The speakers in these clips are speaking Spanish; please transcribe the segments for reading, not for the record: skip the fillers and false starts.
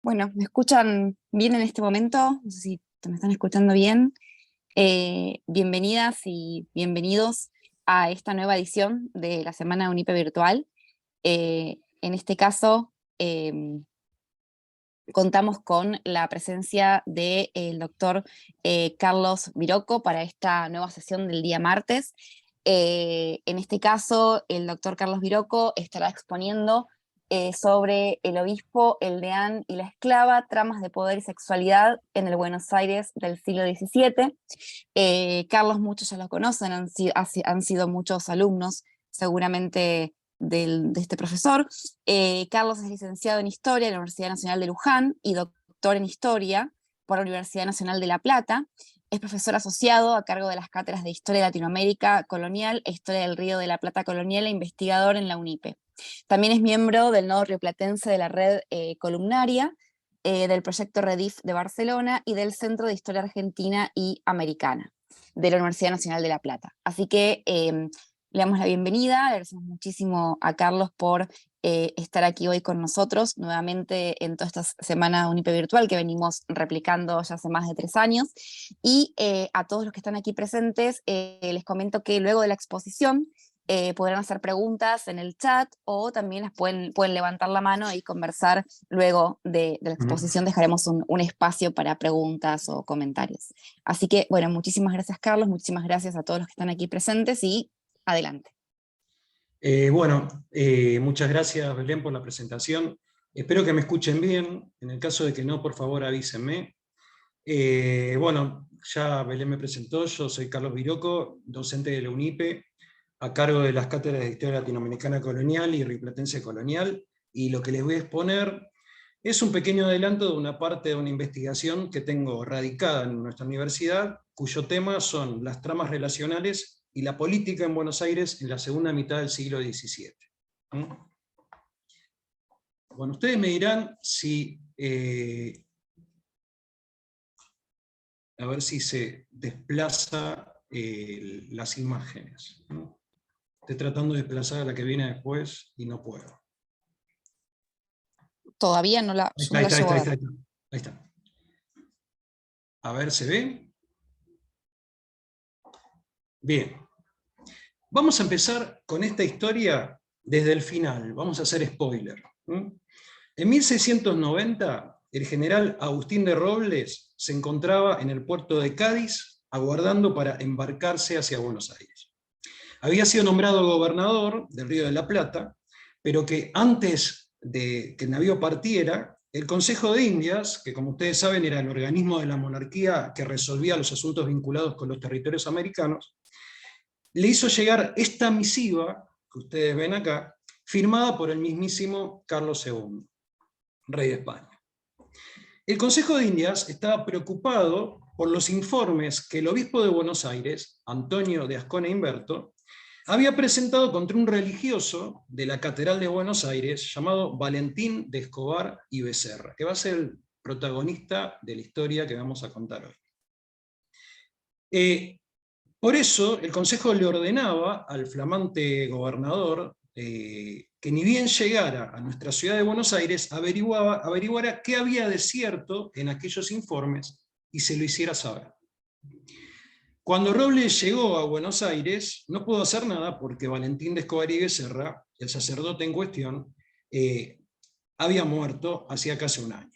Bueno, ¿me escuchan bien en este momento? No sé si me están escuchando bien. Bienvenidas y bienvenidos a esta nueva edición de la Semana Unipe Virtual. En este caso, contamos con la presencia del doctor Carlos Viroco para esta nueva sesión del día martes. En este caso, el doctor Carlos Viroco estará exponiendo sobre el obispo, el deán y la esclava, tramas de poder y sexualidad en el Buenos Aires del siglo XVII. Carlos, muchos ya lo conocen, han sido muchos alumnos seguramente de este profesor. Carlos es licenciado en Historia de la Universidad Nacional de Luján y doctor en Historia por la Universidad Nacional de La Plata. Es profesor asociado a cargo de las cátedras de Historia de Latinoamérica Colonial e Historia del Río de la Plata Colonial e investigador en la UNIPE. También es miembro del Nodo Rioplatense de la Red Columnaria, del proyecto Redif de Barcelona y del Centro de Historia Argentina y Americana de la Universidad Nacional de La Plata. Así que le damos la bienvenida, le agradecemos muchísimo a Carlos por estar aquí hoy con nosotros, nuevamente en toda esta semana Unipe Virtual que venimos replicando ya hace más de 3 años, y a todos los que están aquí presentes les comento que luego de la exposición podrán hacer preguntas en el chat o también las pueden levantar la mano y conversar luego de la exposición. Dejaremos un espacio para preguntas o comentarios. Así que, bueno, muchísimas gracias Carlos, muchísimas gracias a todos los que están aquí presentes y adelante. Muchas gracias Belén por la presentación. Espero que me escuchen bien. En el caso de que no, por favor avísenme. Ya Belén me presentó, yo soy Carlos Viroco, docente de la UNIPE, a cargo de las cátedras de Historia Latinoamericana Colonial y Rioplatense Colonial, y lo que les voy a exponer es un pequeño adelanto de una parte de una investigación que tengo radicada en nuestra universidad, cuyo tema son las tramas relacionales y la política en Buenos Aires en la segunda mitad del siglo XVII. Bueno, ustedes me dirán si... a ver si se desplaza las imágenes. Estoy tratando de desplazar a la que viene después y no puedo. Todavía no la, yo no la llevo a ver. Ahí está. A ver, ¿se ve? Bien. Vamos a empezar con esta historia desde el final. Vamos a hacer spoiler. En 1690, el general Agustín de Robles se encontraba en el puerto de Cádiz aguardando para embarcarse hacia Buenos Aires. Había sido nombrado gobernador del Río de la Plata, pero que antes de que el navío partiera, el Consejo de Indias, que como ustedes saben era el organismo de la monarquía que resolvía los asuntos vinculados con los territorios americanos, le hizo llegar esta misiva, que ustedes ven acá, firmada por el mismísimo Carlos II, rey de España. El Consejo de Indias estaba preocupado por los informes que el obispo de Buenos Aires, Antonio de Ascona Imberto, había presentado contra un religioso de la Catedral de Buenos Aires llamado Valentín de Escobar y Becerra, que va a ser el protagonista de la historia que vamos a contar hoy. Por eso el Consejo le ordenaba al flamante gobernador que ni bien llegara a nuestra ciudad de Buenos Aires, averiguara qué había de cierto en aquellos informes y se lo hiciera saber. Cuando Robles llegó a Buenos Aires, no pudo hacer nada porque Valentín de Escobar y Becerra, el sacerdote en cuestión, había muerto hacía casi un año.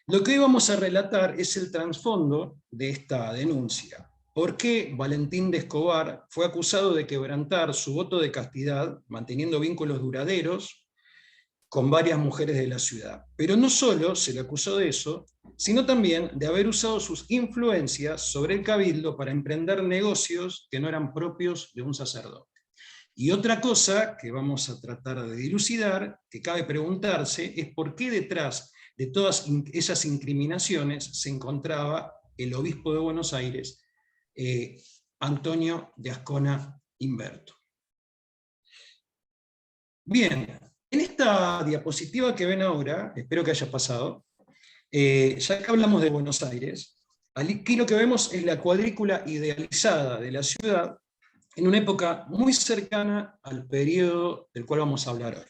Lo que hoy vamos a relatar es el trasfondo de esta denuncia. ¿Por qué Valentín de Escobar fue acusado de quebrantar su voto de castidad, manteniendo vínculos duraderos con varias mujeres de la ciudad? Pero no solo se le acusó de eso, sino también de haber usado sus influencias sobre el cabildo para emprender negocios que no eran propios de un sacerdote. Y otra cosa que vamos a tratar de dilucidar, que cabe preguntarse, es por qué detrás de todas esas incriminaciones se encontraba el obispo de Buenos Aires, Antonio de Ascona Imberto. Bien, en esta diapositiva que ven ahora, espero que haya pasado, ya que hablamos de Buenos Aires, aquí lo que vemos es la cuadrícula idealizada de la ciudad en una época muy cercana al periodo del cual vamos a hablar hoy.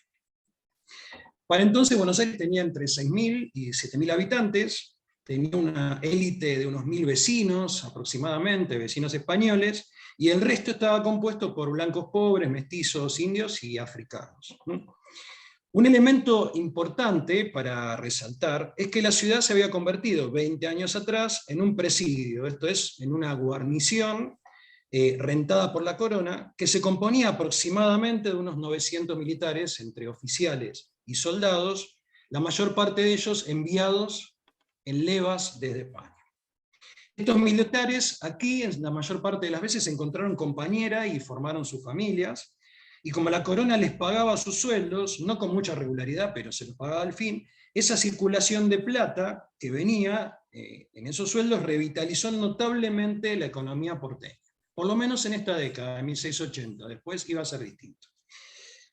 Para entonces Buenos Aires tenía entre 6.000 y 7.000 habitantes, tenía una élite de unos 1.000 vecinos aproximadamente, vecinos españoles, y el resto estaba compuesto por blancos pobres, mestizos, indios y africanos. Un elemento importante para resaltar es que la ciudad se había convertido 20 años atrás en un presidio, esto es, en una guarnición rentada por la corona, que se componía aproximadamente de unos 900 militares, entre oficiales y soldados, la mayor parte de ellos enviados en levas desde España. Estos militares aquí, en la mayor parte de las veces, encontraron compañera y formaron sus familias, y como la corona les pagaba sus sueldos, no con mucha regularidad, pero se los pagaba al fin, esa circulación de plata que venía en esos sueldos revitalizó notablemente la economía porteña, por lo menos en esta década, de 1680, después iba a ser distinto.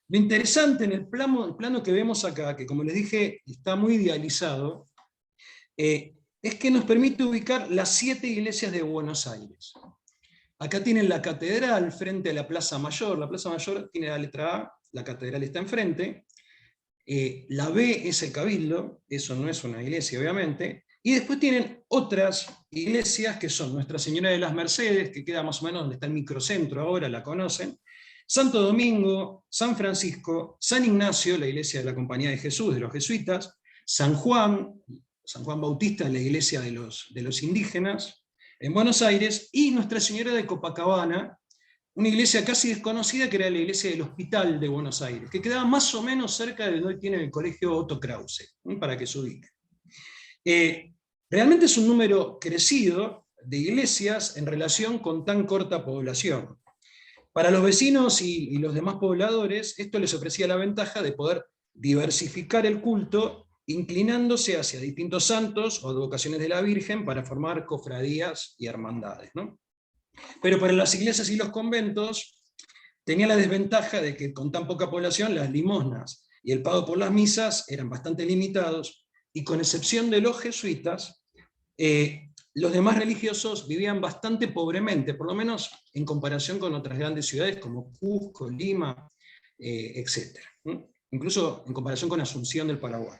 Lo interesante en el plano que vemos acá, que como les dije, está muy idealizado, es que nos permite ubicar las 7 iglesias de Buenos Aires. Acá tienen la catedral frente a la Plaza Mayor. La Plaza Mayor tiene la letra A, la catedral está enfrente. La B es el Cabildo, eso no es una iglesia obviamente. Y después tienen otras iglesias que son Nuestra Señora de las Mercedes, que queda más o menos donde está el microcentro ahora, la conocen. Santo Domingo, San Francisco, San Ignacio, la iglesia de la Compañía de Jesús, de los jesuitas, San Juan Bautista, la iglesia de los indígenas, en Buenos Aires, y Nuestra Señora de Copacabana, una iglesia casi desconocida que era la iglesia del Hospital de Buenos Aires, que quedaba más o menos cerca de donde hoy tiene el colegio Otto Krause, para que se ubique. Realmente es un número crecido de iglesias en relación con tan corta población. Para los vecinos y los demás pobladores, esto les ofrecía la ventaja de poder diversificar el culto, inclinándose hacia distintos santos o advocaciones de la Virgen para formar cofradías y hermandades, ¿no? Pero para las iglesias y los conventos tenía la desventaja de que con tan poca población las limosnas y el pago por las misas eran bastante limitados, y con excepción de los jesuitas, los demás religiosos vivían bastante pobremente, por lo menos en comparación con otras grandes ciudades como Cusco, Lima, etc. Incluso en comparación con Asunción del Paraguay.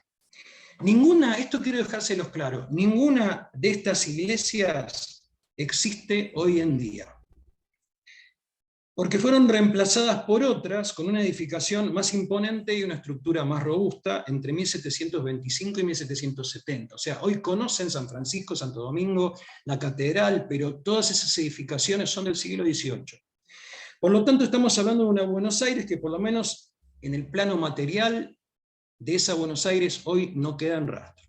Esto quiero dejárselos claro, ninguna de estas iglesias existe hoy en día, porque fueron reemplazadas por otras con una edificación más imponente y una estructura más robusta entre 1725 y 1770. O sea, hoy conocen San Francisco, Santo Domingo, la catedral, pero todas esas edificaciones son del siglo XVIII. Por lo tanto, estamos hablando de una Buenos Aires que por lo menos en el plano material de esa Buenos Aires hoy no quedan rastros.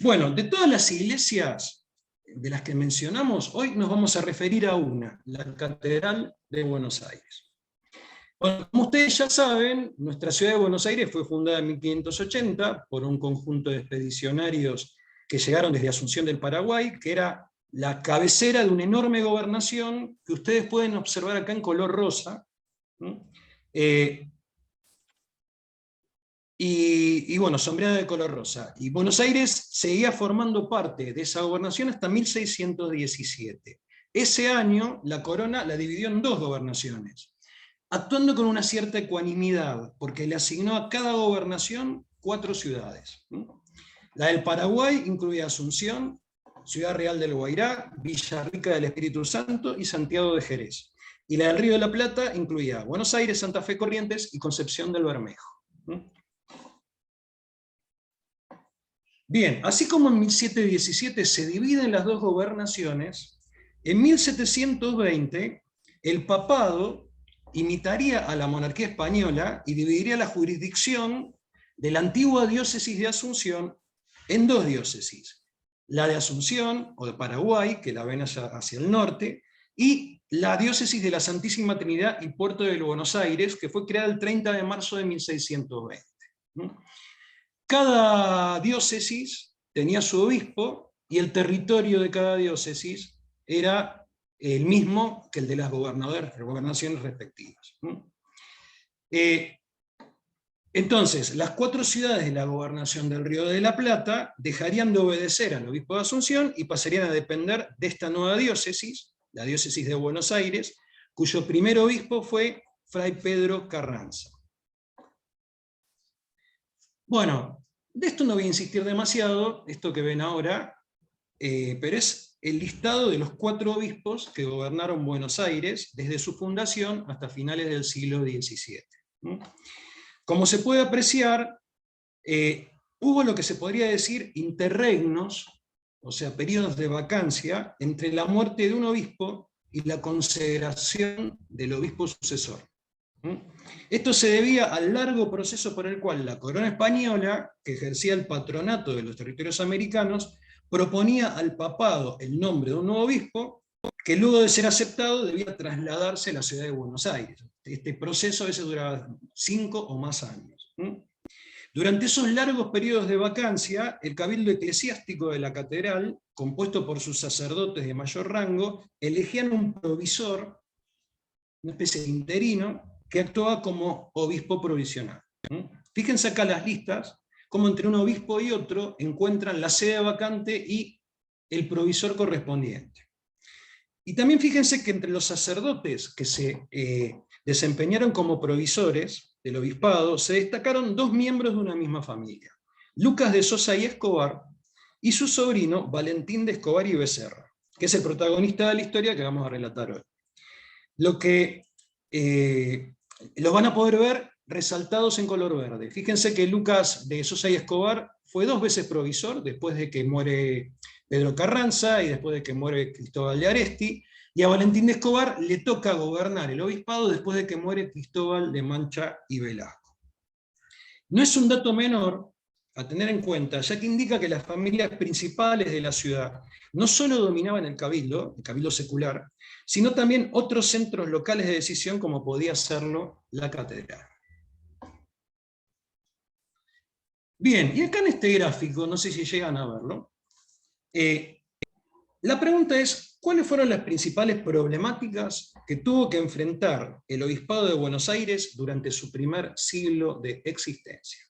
Bueno, de todas las iglesias de las que mencionamos, hoy nos vamos a referir a una, la Catedral de Buenos Aires. Bueno, como ustedes ya saben, nuestra ciudad de Buenos Aires fue fundada en 1580 por un conjunto de expedicionarios que llegaron desde Asunción del Paraguay, que era la cabecera de una enorme gobernación que ustedes pueden observar acá en color rosa. Y bueno, sombreada de color rosa. Y Buenos Aires seguía formando parte de esa gobernación hasta 1617. Ese año la corona la dividió en 2 gobernaciones, actuando con una cierta ecuanimidad, porque le asignó a cada gobernación 4 ciudades. La del Paraguay incluía Asunción, Ciudad Real del Guairá, Villarrica del Espíritu Santo y Santiago de Jerez. Y la del Río de la Plata incluía Buenos Aires, Santa Fe, Corrientes y Concepción del Bermejo. Bien, así como en 1717 se dividen las 2 gobernaciones, en 1720 el papado imitaría a la monarquía española y dividiría la jurisdicción de la antigua diócesis de Asunción en 2 diócesis. La de Asunción, o de Paraguay, que la ven hacia el norte, y la diócesis de la Santísima Trinidad y Puerto de Buenos Aires, que fue creada el 30 de marzo de 1620. Cada diócesis tenía su obispo, y el territorio de cada diócesis era el mismo que el de las gobernaciones respectivas. Entonces, las 4 ciudades de la gobernación del Río de la Plata dejarían de obedecer al obispo de Asunción y pasarían a depender de esta nueva diócesis, la diócesis de Buenos Aires, cuyo primer obispo fue Fray Pedro Carranza. Bueno, de esto no voy a insistir demasiado, esto que ven ahora, pero es el listado de los 4 obispos que gobernaron Buenos Aires desde su fundación hasta finales del siglo XVII. Como se puede apreciar, hubo lo que se podría decir interregnos, o sea, periodos de vacancia, entre la muerte de un obispo y la consagración del obispo sucesor. Esto se debía al largo proceso por el cual la corona española, que ejercía el patronato de los territorios americanos, proponía al papado el nombre de un nuevo obispo, que luego de ser aceptado debía trasladarse a la ciudad de Buenos Aires. Este proceso a veces duraba 5 o más años. Durante esos largos periodos de vacancia, el cabildo eclesiástico de la catedral, compuesto por sus sacerdotes de mayor rango, elegían un provisor, una especie de interino, que actuaba como obispo provisional. Fíjense acá las listas, cómo entre un obispo y otro encuentran la sede vacante y el provisor correspondiente. Y también fíjense que entre los sacerdotes que se desempeñaron como provisores del obispado, se destacaron 2 miembros de una misma familia, Lucas de Sosa y Escobar, y su sobrino Valentín de Escobar y Becerra, que es el protagonista de la historia que vamos a relatar hoy. Lo que los van a poder ver resaltados en color verde. Fíjense que Lucas de Sosa y Escobar fue 2 veces provisor, después de que muere Pedro Carranza y después de que muere Cristóbal de Aresti, y a Valentín de Escobar le toca gobernar el obispado después de que muere Cristóbal de Mancha y Velasco. No es un dato menor a tener en cuenta, ya que indica que las familias principales de la ciudad no solo dominaban el cabildo secular, sino también otros centros locales de decisión como podía serlo la catedral. Bien, y acá en este gráfico, no sé si llegan a verlo, la pregunta es, ¿cuáles fueron las principales problemáticas que tuvo que enfrentar el Obispado de Buenos Aires durante su primer siglo de existencia?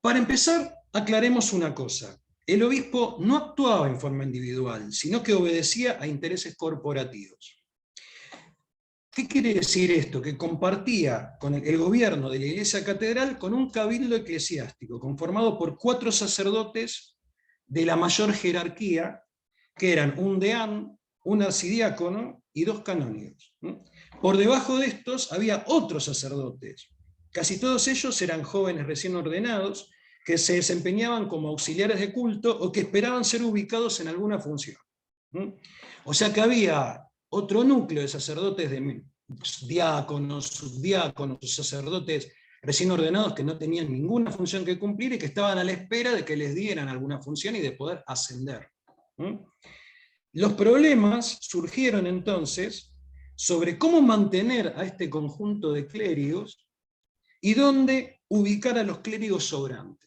Para empezar, aclaremos una cosa. El obispo no actuaba en forma individual, sino que obedecía a intereses corporativos. ¿Qué quiere decir esto? Que compartía con el gobierno de la Iglesia Catedral con un cabildo eclesiástico, conformado por 4 sacerdotes de la mayor jerarquía, que eran un deán, un arcidiácono y 2 canónigos. Por debajo de estos había otros sacerdotes. Casi todos ellos eran jóvenes recién ordenados, que se desempeñaban como auxiliares de culto o que esperaban ser ubicados en alguna función. O sea que había otro núcleo de sacerdotes, de diáconos, subdiáconos, sacerdotes recién ordenados que no tenían ninguna función que cumplir y que estaban a la espera de que les dieran alguna función y de poder ascender. Los problemas surgieron entonces sobre cómo mantener a este conjunto de clérigos y dónde ubicar a los clérigos sobrantes.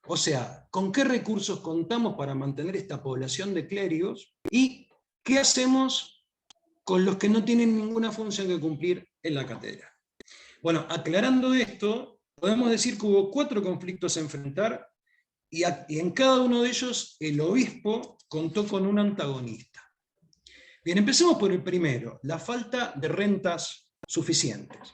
O sea, ¿con qué recursos contamos para mantener esta población de clérigos? ¿Y qué hacemos con los que no tienen ninguna función que cumplir en la catedral? Bueno, aclarando esto, podemos decir que hubo 4 conflictos a enfrentar, y en cada uno de ellos el obispo contó con un antagonista. Bien, empecemos por el primero, la falta de rentas suficientes.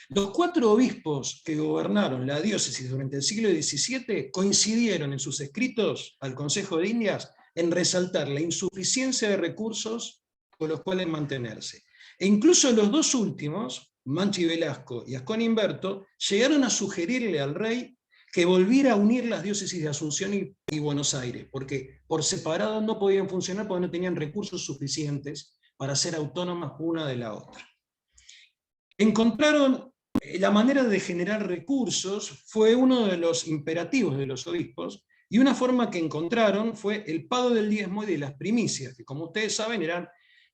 Los 4 obispos que gobernaron la diócesis durante el siglo XVII coincidieron en sus escritos al Consejo de Indias en resaltar la insuficiencia de recursos con los cuales mantenerse. E incluso los 2 últimos, Mancha y Velasco y Ascón Humberto, llegaron a sugerirle al rey que volviera a unir las diócesis de Asunción y Buenos Aires, porque por separado no podían funcionar porque no tenían recursos suficientes para ser autónomas una de la otra. Encontraron la manera de generar recursos, fue uno de los imperativos de los obispos, y una forma que encontraron fue el pago del diezmo y de las primicias, que como ustedes saben eran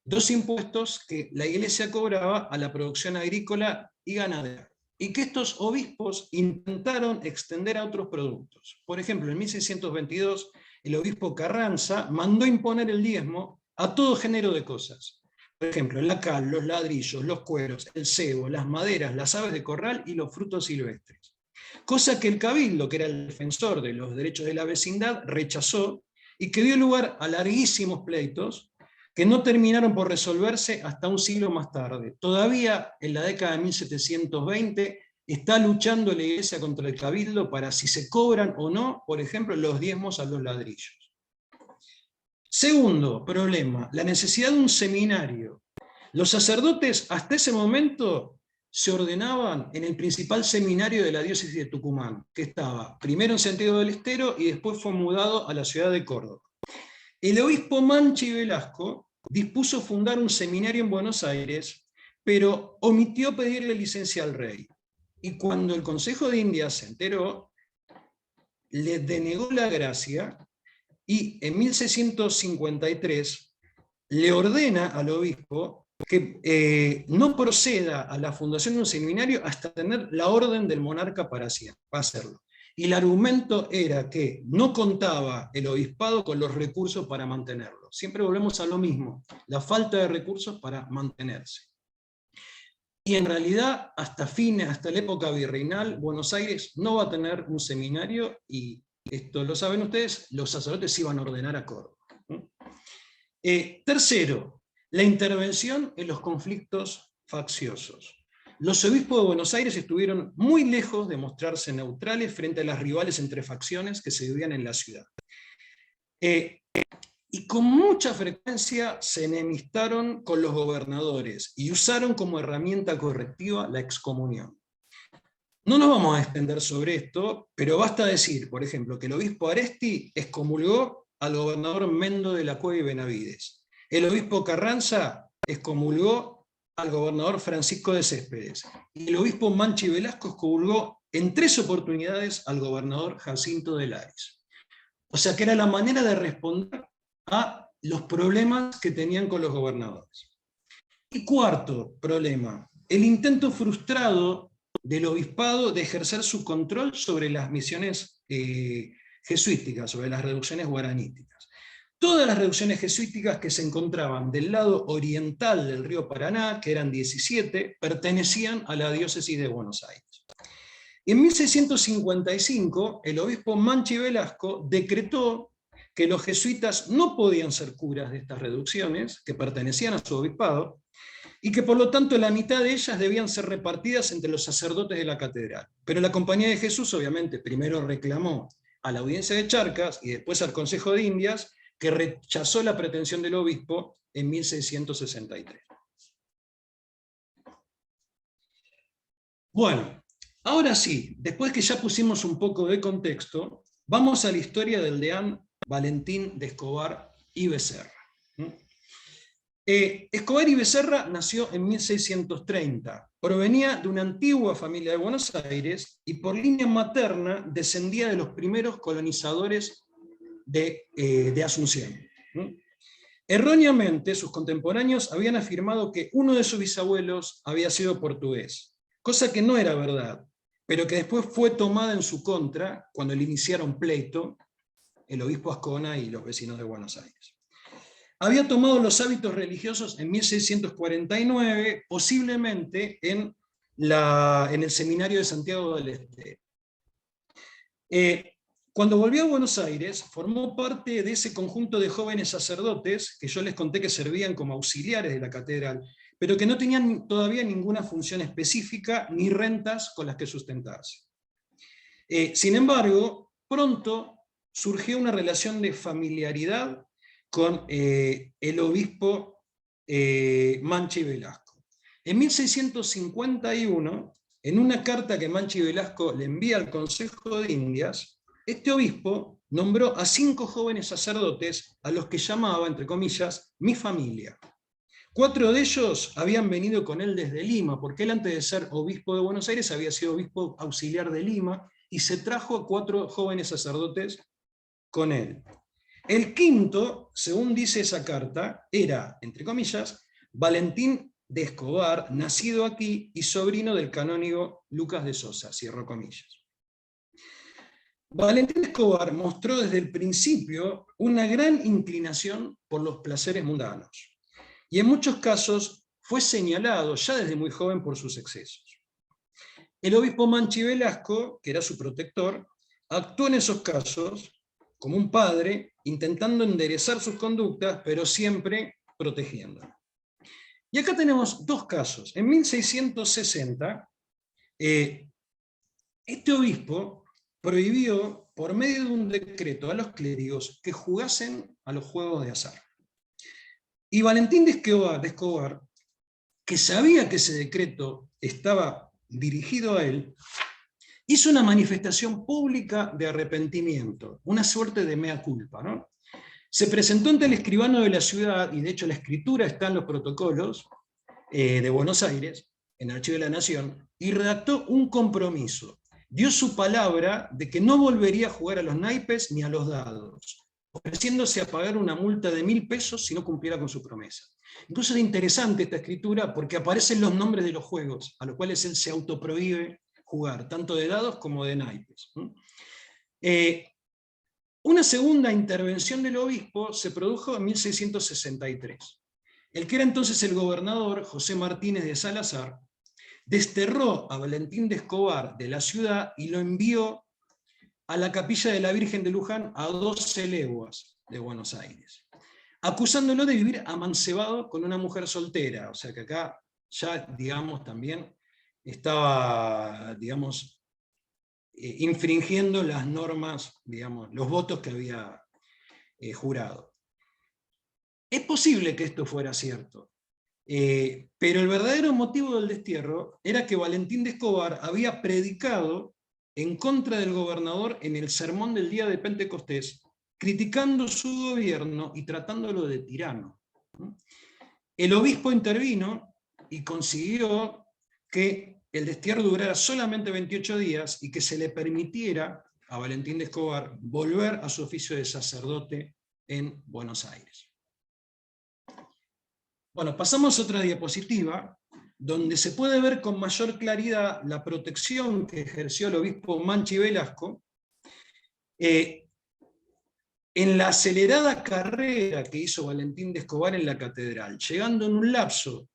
2 impuestos que la Iglesia cobraba a la producción agrícola y ganadera, y que estos obispos intentaron extender a otros productos. Por ejemplo, en 1622 el obispo Carranza mandó imponer el diezmo a todo género de cosas. Por ejemplo, la cal, los ladrillos, los cueros, el cebo, las maderas, las aves de corral y los frutos silvestres. Cosa que el cabildo, que era el defensor de los derechos de la vecindad, rechazó y que dio lugar a larguísimos pleitos que no terminaron por resolverse hasta un siglo más tarde. Todavía en la década de 1720 está luchando la Iglesia contra el cabildo para si se cobran o no, por ejemplo, los diezmos a los ladrillos. Segundo problema, la necesidad de un seminario. Los sacerdotes hasta ese momento se ordenaban en el principal seminario de la diócesis de Tucumán, que estaba primero en Santiago del Estero y después fue mudado a la ciudad de Córdoba. El obispo Manchi Velasco dispuso fundar un seminario en Buenos Aires, pero omitió pedirle licencia al rey. Y cuando el Consejo de Indias se enteró, le denegó la gracia y en 1653 le ordena al obispo que no proceda a la fundación de un seminario hasta tener la orden del monarca para hacerlo. Y el argumento era que no contaba el obispado con los recursos para mantenerlo. Siempre volvemos a lo mismo, la falta de recursos para mantenerse. Y en realidad, hasta la época virreinal, Buenos Aires no va a tener un seminario, y esto lo saben ustedes, los sacerdotes se iban a ordenar a Córdoba. Tercero, la intervención en los conflictos facciosos. Los obispos de Buenos Aires estuvieron muy lejos de mostrarse neutrales frente a las rivales entre facciones que se vivían en la ciudad. Y con mucha frecuencia se enemistaron con los gobernadores y usaron como herramienta correctiva la excomunión. No nos vamos a extender sobre esto, pero basta decir, por ejemplo, que el obispo Aresti excomulgó al gobernador Mendo de la Cueva y Benavides. El obispo Carranza excomulgó al gobernador Francisco de Céspedes. Y el obispo Manchi Velasco excomulgó en 3 oportunidades al gobernador Jacinto de Lares. O sea que era la manera de responder a los problemas que tenían con los gobernadores. Y cuarto problema, el intento frustrado del obispado de ejercer su control sobre las misiones jesuíticas, sobre las reducciones guaraníticas. Todas las reducciones jesuíticas que se encontraban del lado oriental del río Paraná, que eran 17, pertenecían a la diócesis de Buenos Aires. En 1655, el obispo Manchi Velasco decretó que los jesuitas no podían ser curas de estas reducciones, que pertenecían a su obispado, y que por lo tanto la mitad de ellas debían ser repartidas entre los sacerdotes de la catedral. Pero la Compañía de Jesús obviamente primero reclamó a la audiencia de Charcas y después al Consejo de Indias, que rechazó la pretensión del obispo en 1663. Bueno, ahora sí, después que ya pusimos un poco de contexto, vamos a la historia del deán Valentín de Escobar y Becerra. Escobar y Becerra nació en 1630. Provenía de una antigua familia de Buenos Aires y por línea materna descendía de los primeros colonizadores de Asunción. Erróneamente, sus contemporáneos habían afirmado que uno de sus bisabuelos había sido portugués, cosa que no era verdad, pero que después fue tomada en su contra cuando le iniciaron pleito el obispo Ascona y los vecinos de Buenos Aires. Había tomado los hábitos religiosos en 1649, posiblemente en el seminario de Santiago del Estero. Cuando volvió a Buenos Aires, formó parte de ese conjunto de jóvenes sacerdotes que yo les conté que servían como auxiliares de la catedral, pero que no tenían todavía ninguna función específica ni rentas con las que sustentarse. Sin embargo, pronto surgió una relación de familiaridad con el obispo Manchi Velasco. En 1651, en una carta que Manchi Velasco le envía al Consejo de Indias, este obispo nombró a 5 jóvenes sacerdotes a los que llamaba, entre comillas, mi familia. 4 de ellos habían venido con él desde Lima, porque él antes de ser obispo de Buenos Aires había sido obispo auxiliar de Lima, y se trajo a 4 jóvenes sacerdotes con él. El quinto, según dice esa carta, era, entre comillas, Valentín de Escobar, nacido aquí y sobrino del canónigo Lucas de Sosa, cierro comillas. Valentín de Escobar mostró desde el principio una gran inclinación por los placeres mundanos, y en muchos casos fue señalado ya desde muy joven por sus excesos. El obispo Manchi Velasco, que era su protector, actuó en esos casos como un padre, intentando enderezar sus conductas, pero siempre protegiéndolo. Y acá tenemos dos casos. En 1660, este obispo prohibió, por medio de un decreto, a los clérigos que jugasen a los juegos de azar. Y Valentín de Escobar, que sabía que ese decreto estaba dirigido a él, hizo una manifestación pública de arrepentimiento, una suerte de mea culpa, ¿no? Se presentó ante el escribano de la ciudad, y de hecho la escritura está en los protocolos de Buenos Aires, en el Archivo de la Nación, y redactó un compromiso. Dio su palabra de que no volvería a jugar a los naipes ni a los dados, ofreciéndose a pagar una multa de 1.000 pesos si no cumpliera con su promesa. Incluso es interesante esta escritura porque aparecen los nombres de los juegos, a los cuales él se autoprohíbe jugar, tanto de dados como de naipes. Una segunda intervención del obispo se produjo en 1663. El que era entonces el gobernador, José Martínez de Salazar, desterró a Valentín de Escobar de la ciudad y lo envió a la capilla de la Virgen de Luján, a 12 leguas de Buenos Aires, acusándolo de vivir amancebado con una mujer soltera. O sea que acá ya, digamos, también estaba, digamos, infringiendo las normas, digamos, los votos que había jurado. Es posible que esto fuera cierto, pero el verdadero motivo del destierro era que Valentín de Escobar había predicado en contra del gobernador en el sermón del día de Pentecostés, criticando su gobierno y tratándolo de tirano. El obispo intervino y consiguió que el destierro durara solamente 28 días y que se le permitiera a Valentín de Escobar volver a su oficio de sacerdote en Buenos Aires. Bueno, pasamos a otra diapositiva, donde se puede ver con mayor claridad la protección que ejerció el obispo Manchi Velasco en la acelerada carrera que hizo Valentín de Escobar en la catedral, llegando en un lapso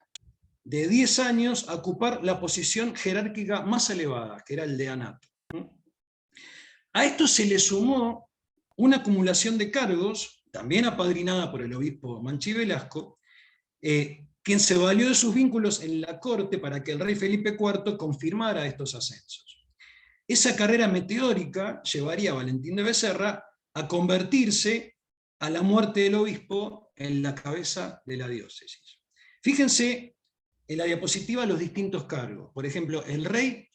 de 10 años a ocupar la posición jerárquica más elevada, que era el deanato. A esto se le sumó una acumulación de cargos, también apadrinada por el obispo Manchi Velasco, quien se valió de sus vínculos en la corte para que el rey Felipe IV confirmara estos ascensos. Esa carrera meteórica llevaría a Valentín de Becerra a convertirse, a la muerte del obispo, en la cabeza de la diócesis. Fíjense en la diapositiva los distintos cargos. Por ejemplo, el rey,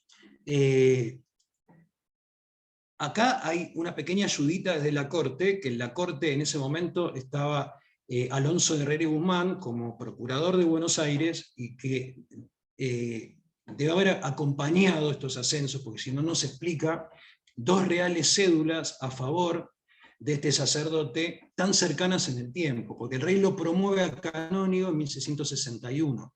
acá hay una pequeña ayudita desde la corte, que en la corte en ese momento estaba Alonso de Herrera y Guzmán como procurador de Buenos Aires, y que debe haber acompañado estos ascensos, porque si no, no se explica, 2 reales cédulas a favor de este sacerdote tan cercanas en el tiempo, porque el rey lo promueve a canónigo en 1661.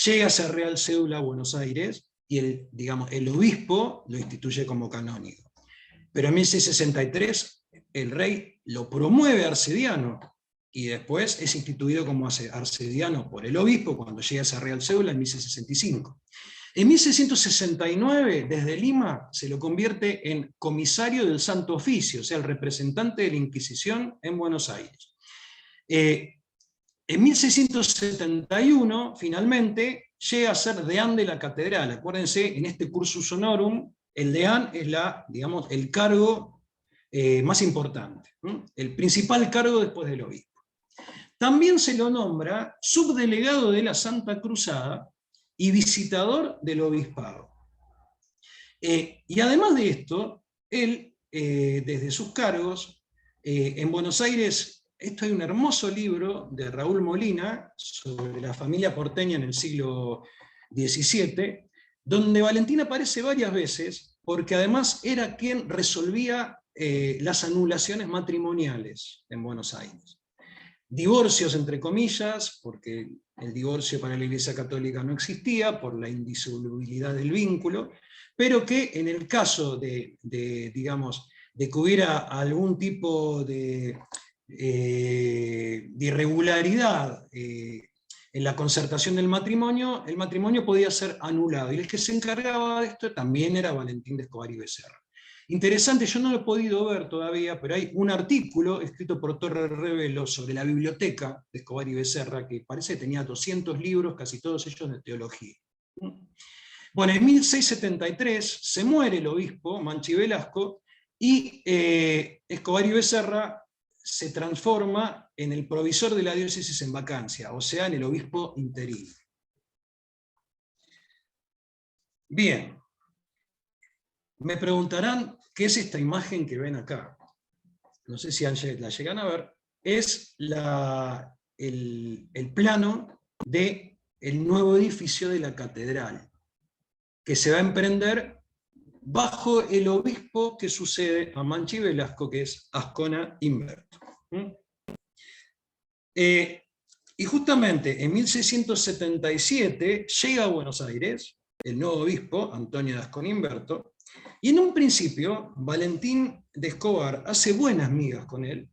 Llega esa real cédula a Buenos Aires y el obispo lo instituye como canónigo. Pero en 1663 el rey lo promueve arcediano y después es instituido como arcediano por el obispo cuando llega esa real cédula en 1665. En 1669, desde Lima, se lo convierte en comisario del Santo Oficio, o sea, el representante de la Inquisición en Buenos Aires. En 1671, finalmente, llega a ser deán de la catedral. Acuérdense, en este cursus honorum, el deán es el cargo más importante, el principal cargo después del obispo. También se lo nombra subdelegado de la Santa Cruzada y visitador del obispado. Y además de esto, él, desde sus cargos, en Buenos Aires, esto hay un hermoso libro de Raúl Molina sobre la familia porteña en el siglo XVII, donde Valentín aparece varias veces, porque además era quien resolvía las anulaciones matrimoniales en Buenos Aires. Divorcios, entre comillas, porque el divorcio para la Iglesia Católica no existía, por la indisolubilidad del vínculo, pero que en el caso de que hubiera algún tipo de irregularidad en la concertación del matrimonio, el matrimonio podía ser anulado, y el que se encargaba de esto también era Valentín de Escobar y Becerra. Interesante, yo no lo he podido ver todavía, pero hay un artículo escrito por Torres Revelo sobre la biblioteca de Escobar y Becerra, que parece que tenía 200 libros, casi todos ellos de teología. Bueno, en 1673 se muere el obispo Manchi Velasco, y Escobar y Becerra se transforma en el provisor de la diócesis en vacancia, o sea, en el obispo interino. Bien, me preguntarán, ¿qué es esta imagen que ven acá? No sé si la llegan a ver. Es el plano del nuevo edificio de la catedral, que se va a emprender bajo el obispo que sucede a Manchi Velasco, que es Ascona Imberto. Y justamente en 1677 llega a Buenos Aires el nuevo obispo, Antonio de Ascona Imberto, y en un principio Valentín de Escobar hace buenas migas con él,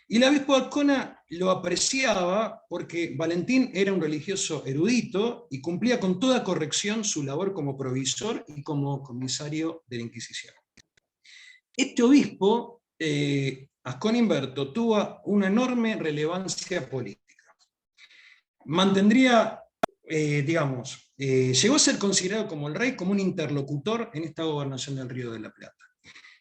y el obispo de Ascona lo apreciaba porque Valentín era un religioso erudito y cumplía con toda corrección su labor como provisor y como comisario de la Inquisición. Este obispo, Ascona Imberto, tuvo una enorme relevancia política. Mantendría, llegó a ser considerado como el rey, como un interlocutor en esta gobernación del Río de la Plata.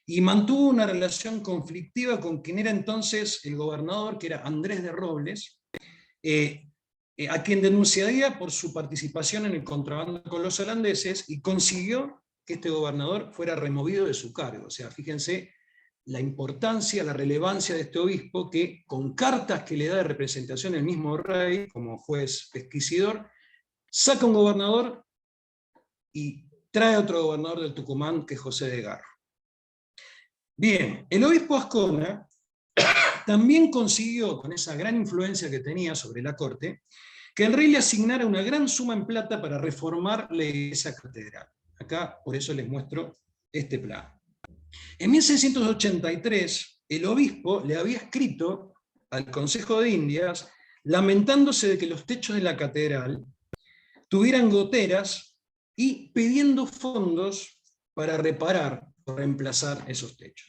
Y mantuvo una relación conflictiva con quien era entonces el gobernador, que era Andrés de Robles, a quien denunciaría por su participación en el contrabando con los holandeses, y consiguió que este gobernador fuera removido de su cargo. O sea, fíjense la importancia, la relevancia de este obispo, que con cartas que le da de representación el mismo rey, como juez pesquisidor, saca un gobernador y trae otro gobernador del Tucumán, que es José de Garro. Bien, el obispo Ascona también consiguió, con esa gran influencia que tenía sobre la corte, que el rey le asignara una gran suma en plata para reformar la iglesia catedral. Acá, por eso les muestro este plano. En 1683, el obispo le había escrito al Consejo de Indias lamentándose de que los techos de la catedral tuvieran goteras y pidiendo fondos para reparar o reemplazar esos techos.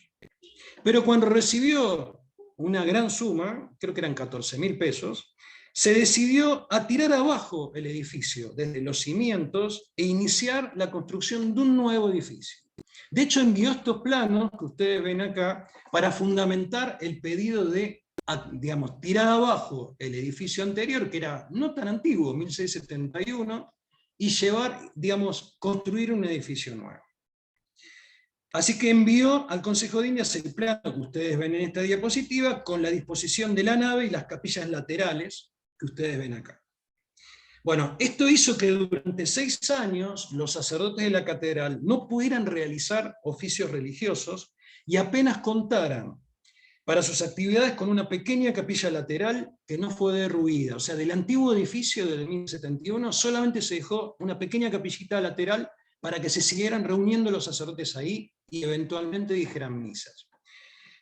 Pero cuando recibió una gran suma, creo que eran 14.000 pesos, se decidió a tirar abajo el edificio desde los cimientos e iniciar la construcción de un nuevo edificio. De hecho, envió estos planos que ustedes ven acá para fundamentar el pedido de, digamos, tirar abajo el edificio anterior, que era no tan antiguo, 1671, y llevar, digamos, construir un edificio nuevo. Así que envió al Consejo de Indias el plano que ustedes ven en esta diapositiva, con la disposición de la nave y las capillas laterales que ustedes ven acá. Bueno, esto hizo que durante 6 años los sacerdotes de la catedral no pudieran realizar oficios religiosos y apenas contaran para sus actividades con una pequeña capilla lateral que no fue derruida. O sea, del antiguo edificio del 1071 solamente se dejó una pequeña capillita lateral para que se siguieran reuniendo los sacerdotes ahí y eventualmente dijeran misas.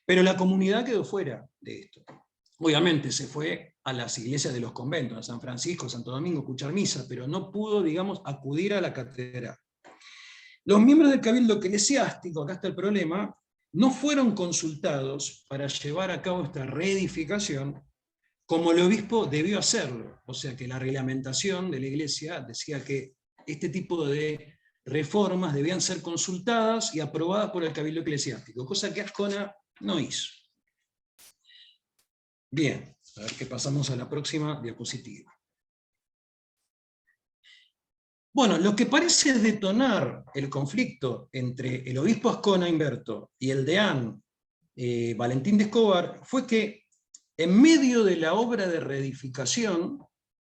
Pero la comunidad quedó fuera de esto. Obviamente se fue a las iglesias de los conventos, a San Francisco, Santo Domingo, a escuchar misa, pero no pudo, digamos, acudir a la catedral. Los miembros del cabildo eclesiástico, acá está el problema, no fueron consultados para llevar a cabo esta reedificación como el obispo debió hacerlo. O sea que la reglamentación de la iglesia decía que este tipo de reformas debían ser consultadas y aprobadas por el cabildo eclesiástico, cosa que Ascona no hizo. Bien, a ver que pasamos a la próxima diapositiva. Bueno, lo que parece detonar el conflicto entre el obispo Ascona Imberto y el deán Valentín de Escobar fue que en medio de la obra de reedificación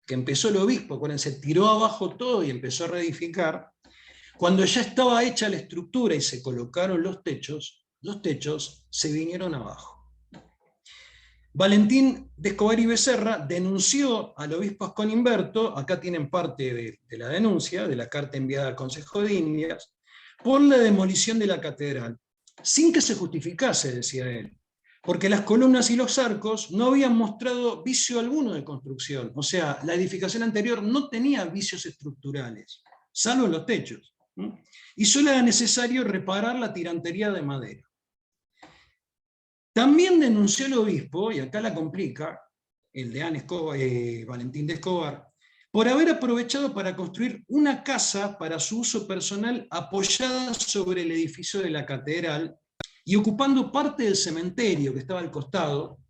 que empezó el obispo, acuérdense, tiró abajo todo y empezó a reedificar, cuando ya estaba hecha la estructura y se colocaron los techos se vinieron abajo. Valentín de Escobar y Becerra denunció al obispo Ascona Imberto, acá tienen parte de la denuncia, de la carta enviada al Consejo de Indias, por la demolición de la catedral, sin que se justificase, decía él, porque las columnas y los arcos no habían mostrado vicio alguno de construcción, o sea, la edificación anterior no tenía vicios estructurales, salvo en los techos. Y solo era necesario reparar la tirantería de madera. También denunció el obispo, y acá la complica, el deán Valentín de Escobar, por haber aprovechado para construir una casa para su uso personal apoyada sobre el edificio de la catedral y ocupando parte del cementerio que estaba al costado,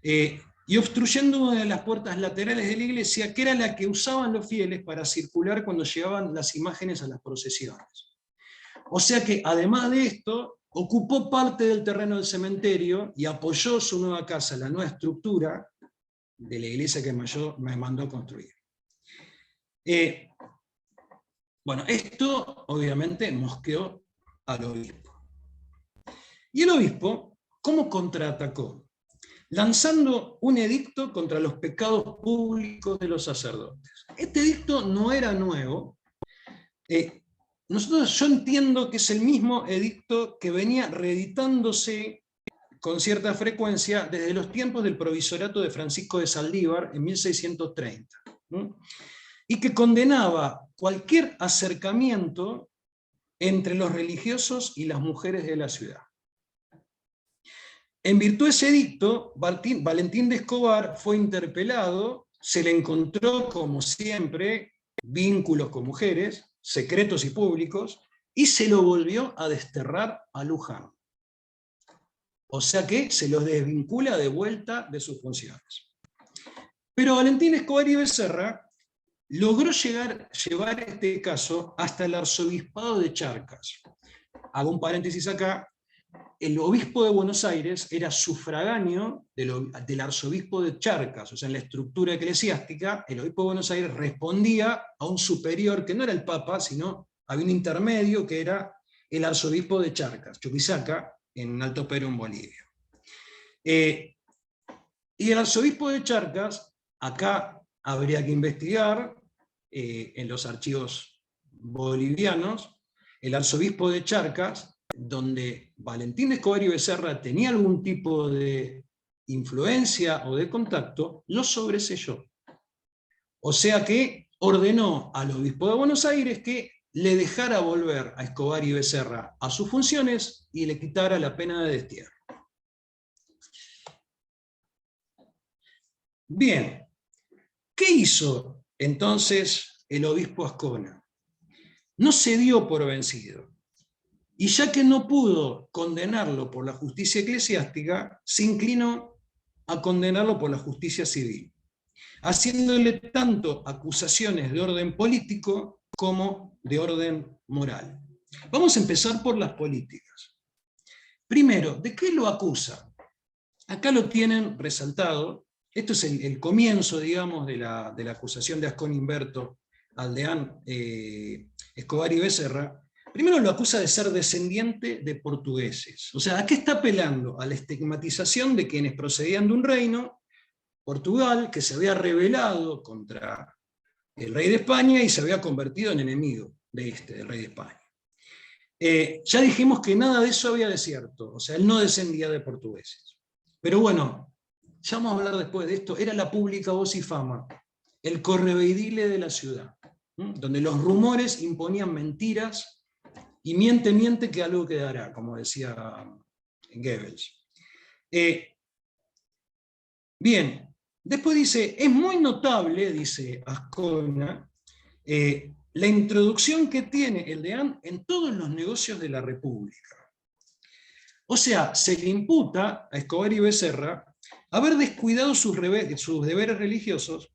y obstruyendo una de las puertas laterales de la iglesia, que era la que usaban los fieles para circular cuando llevaban las imágenes a las procesiones. O sea que, además de esto, ocupó parte del terreno del cementerio y apoyó su nueva casa, la nueva estructura de la iglesia que me mandó a construir. Bueno, esto obviamente mosqueó al obispo. Y el obispo, ¿cómo contraatacó? Lanzando un edicto contra los pecados públicos de los sacerdotes. Este edicto no era nuevo. Yo entiendo que es el mismo edicto que venía reeditándose con cierta frecuencia desde los tiempos del provisorato de Francisco de Saldívar en 1630, ¿no? Y que condenaba cualquier acercamiento entre los religiosos y las mujeres de la ciudad. En virtud de ese edicto, Valentín de Escobar fue interpelado, se le encontró, como siempre, vínculos con mujeres, secretos y públicos, y se lo volvió a desterrar a Luján. O sea que se los desvincula de vuelta de sus funciones. Pero Valentín Escobar y Becerra logró llevar este caso hasta el arzobispado de Charcas. Hago un paréntesis acá. El obispo de Buenos Aires era sufragáneo del arzobispo de Charcas, o sea, en la estructura eclesiástica, el obispo de Buenos Aires respondía a un superior que no era el papa, sino había un intermedio que era el arzobispo de Charcas, Chuquisaca, en Alto Perú, en Bolivia. Y el arzobispo de Charcas, acá habría que investigar, en los archivos bolivianos, el arzobispo de Charcas, donde Valentín de Escobar y Becerra tenía algún tipo de influencia o de contacto, lo sobreselló. O sea que ordenó al obispo de Buenos Aires que le dejara volver a Escobar y Becerra a sus funciones y le quitara la pena de destierro. Bien, ¿qué hizo entonces el obispo Ascona? No se dio por vencido. Y ya que no pudo condenarlo por la justicia eclesiástica, se inclinó a condenarlo por la justicia civil, haciéndole tanto acusaciones de orden político como de orden moral. Vamos a empezar por las políticas. Primero, ¿de qué lo acusa? Acá lo tienen resaltado. Esto es el comienzo, digamos, de la acusación de Ascón Inverto al deán Escobar y Becerra. Primero lo acusa de ser descendiente de portugueses. O sea, ¿a qué está apelando? A la estigmatización de quienes procedían de un reino, Portugal, que se había rebelado contra el rey de España y se había convertido en enemigo del rey de España. Ya dijimos que nada de eso había de cierto, o sea, él no descendía de portugueses. Pero bueno, ya vamos a hablar después de esto, era la pública voz y fama, el correveidile de la ciudad, donde los rumores imponían mentiras, y miente que algo quedará, como decía Goebbels. Bien, después dice, es muy notable, dice Ascona, la introducción que tiene el deán en todos los negocios de la República. O sea, se le imputa a Escobar y Becerra haber descuidado sus deberes religiosos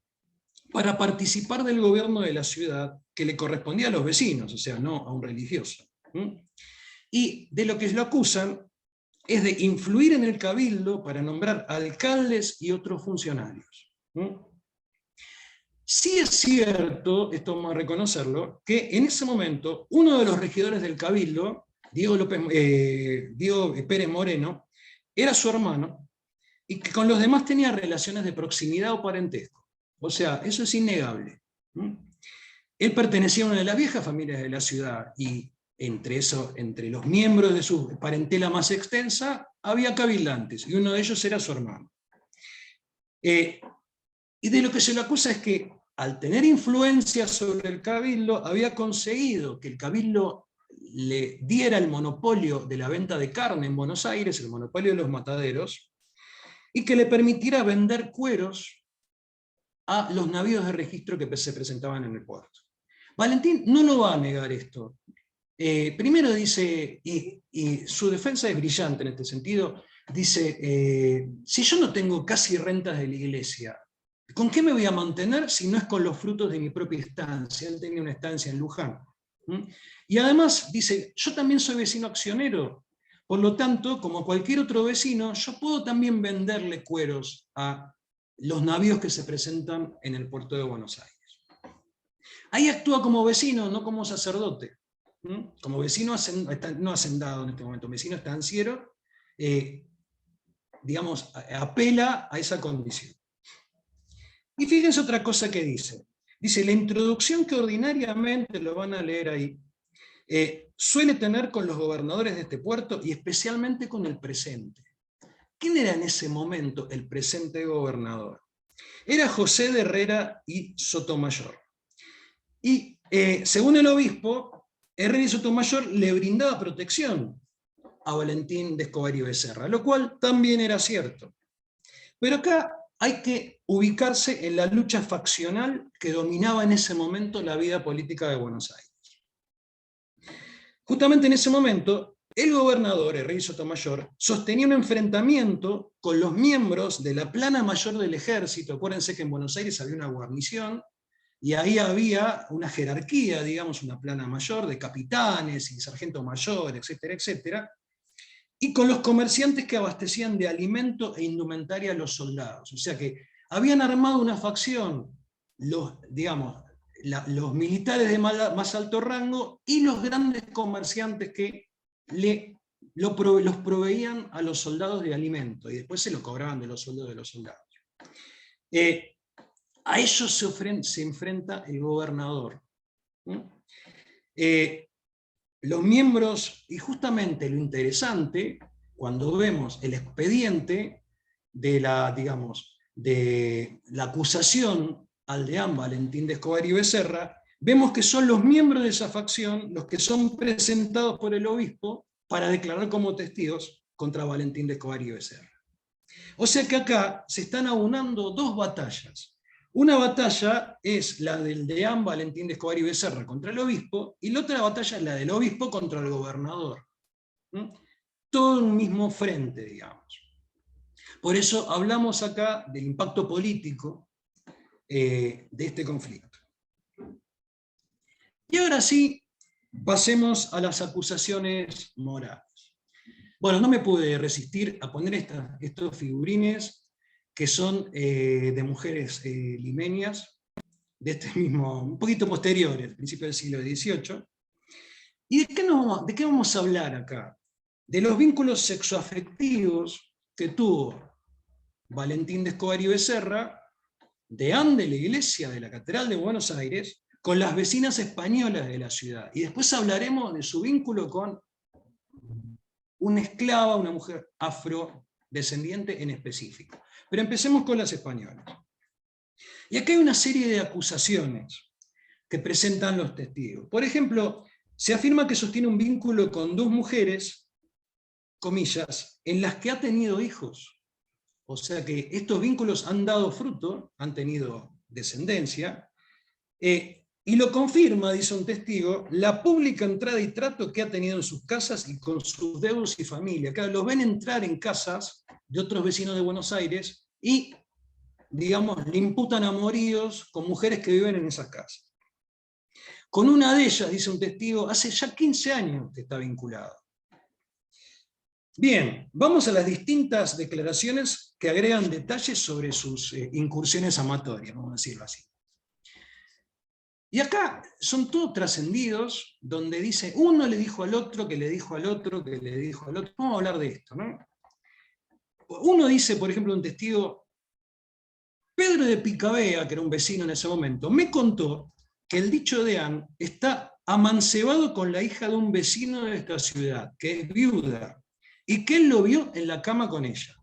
para participar del gobierno de la ciudad que le correspondía a los vecinos, o sea, no a un religioso. Y de lo que lo acusan es de influir en el cabildo para nombrar alcaldes y otros funcionarios. Sí es cierto, esto vamos a reconocerlo, que en ese momento uno de los regidores del cabildo, Diego Pérez Moreno, era su hermano y que con los demás tenía relaciones de proximidad o parentesco. O sea, eso es innegable. Él pertenecía a una de las viejas familias de la ciudad y entre los miembros de su parentela más extensa había cabildantes, y uno de ellos era su hermano. Y de lo que se le acusa es que al tener influencia sobre el cabildo, había conseguido que el cabildo le diera el monopolio de la venta de carne en Buenos Aires, el monopolio de los mataderos, y que le permitiera vender cueros a los navíos de registro que se presentaban en el puerto. Valentín no lo va a negar esto. Primero dice, y su defensa es brillante en este sentido, dice, si yo no tengo casi rentas de la iglesia, ¿con qué me voy a mantener si no es con los frutos de mi propia estancia? Él tenía una estancia en Luján. Y además dice, yo también soy vecino accionero, por lo tanto, como cualquier otro vecino, yo puedo también venderle cueros a los navíos que se presentan en el puerto de Buenos Aires. Ahí actúa como vecino, no como sacerdote. Como vecino, no hacendado en este momento, vecino estanciero, digamos, apela a esa condición. Y fíjense otra cosa que dice. Dice, la introducción que ordinariamente, lo van a leer ahí, suele tener con los gobernadores de este puerto y especialmente con el presente. ¿Quién era en ese momento el presente gobernador? Era José de Herrera y Sotomayor. Y según el obispo, Herrera y Sotomayor le brindaba protección a Valentín de Escobar y Becerra, lo cual también era cierto. Pero acá hay que ubicarse en la lucha faccional que dominaba en ese momento la vida política de Buenos Aires. Justamente en ese momento, el gobernador Herrera y Sotomayor sostenía un enfrentamiento con los miembros de la plana mayor del ejército. Acuérdense que en Buenos Aires había una guarnición, y ahí había una jerarquía, digamos, una plana mayor de capitanes y sargentos mayores, etcétera, etcétera, y con los comerciantes que abastecían de alimento e indumentaria a los soldados. O sea que habían armado una facción, digamos, los militares de más alto rango y los grandes comerciantes que los proveían a los soldados de alimento, y después se lo cobraban de los sueldos de los soldados. A ellos se enfrenta el gobernador. Los miembros, y justamente lo interesante, cuando vemos el expediente de la, digamos, de la acusación al deán Valentín de Escobar y Becerra, vemos que son los miembros de esa facción los que son presentados por el obispo para declarar como testigos contra Valentín de Escobar y Becerra. O sea que acá se están aunando dos batallas. Una batalla es la del deán Valentín de Escobar y Becerra contra el obispo, y la otra batalla es la del obispo contra el gobernador. Todo en un mismo frente, digamos. Por eso hablamos acá del impacto político de este conflicto. Y ahora sí, pasemos a las acusaciones morales. Bueno, no me pude resistir a poner estos figurines que son de mujeres limeñas, de este mismo, un poquito posteriores, principio del siglo XVIII. ¿Y de qué vamos a hablar acá? De los vínculos sexoafectivos que tuvo Valentín de Escobar y Becerra, deán de la iglesia de la Catedral de Buenos Aires, con las vecinas españolas de la ciudad. Y después hablaremos de su vínculo con una esclava, una mujer afrodescendiente en específico. Pero empecemos con las españolas. Y acá hay una serie de acusaciones que presentan los testigos. Por ejemplo, se afirma que sostiene un vínculo con dos mujeres, comillas, en las que ha tenido hijos. O sea que estos vínculos han dado fruto, han tenido descendencia, y lo confirma, dice un testigo, la pública entrada y trato que ha tenido en sus casas y con sus deudos y familia. Claro, los ven entrar en casas de otros vecinos de Buenos Aires y, digamos, le imputan amoríos con mujeres que viven en esas casas. Con una de ellas, dice un testigo, hace ya 15 años que está vinculado. Bien, vamos a las distintas declaraciones que agregan detalles sobre sus incursiones amatorias, vamos a decirlo así. Y acá son todos trascendidos, donde dice, uno le dijo al otro, que le dijo al otro, que le dijo al otro. Vamos a hablar de esto, ¿no? Uno dice, por ejemplo, un testigo, Pedro de Picabea, que era un vecino en ese momento, me contó que el dicho deán está amancebado con la hija de un vecino de esta ciudad, que es viuda, y que él lo vio en la cama con ella.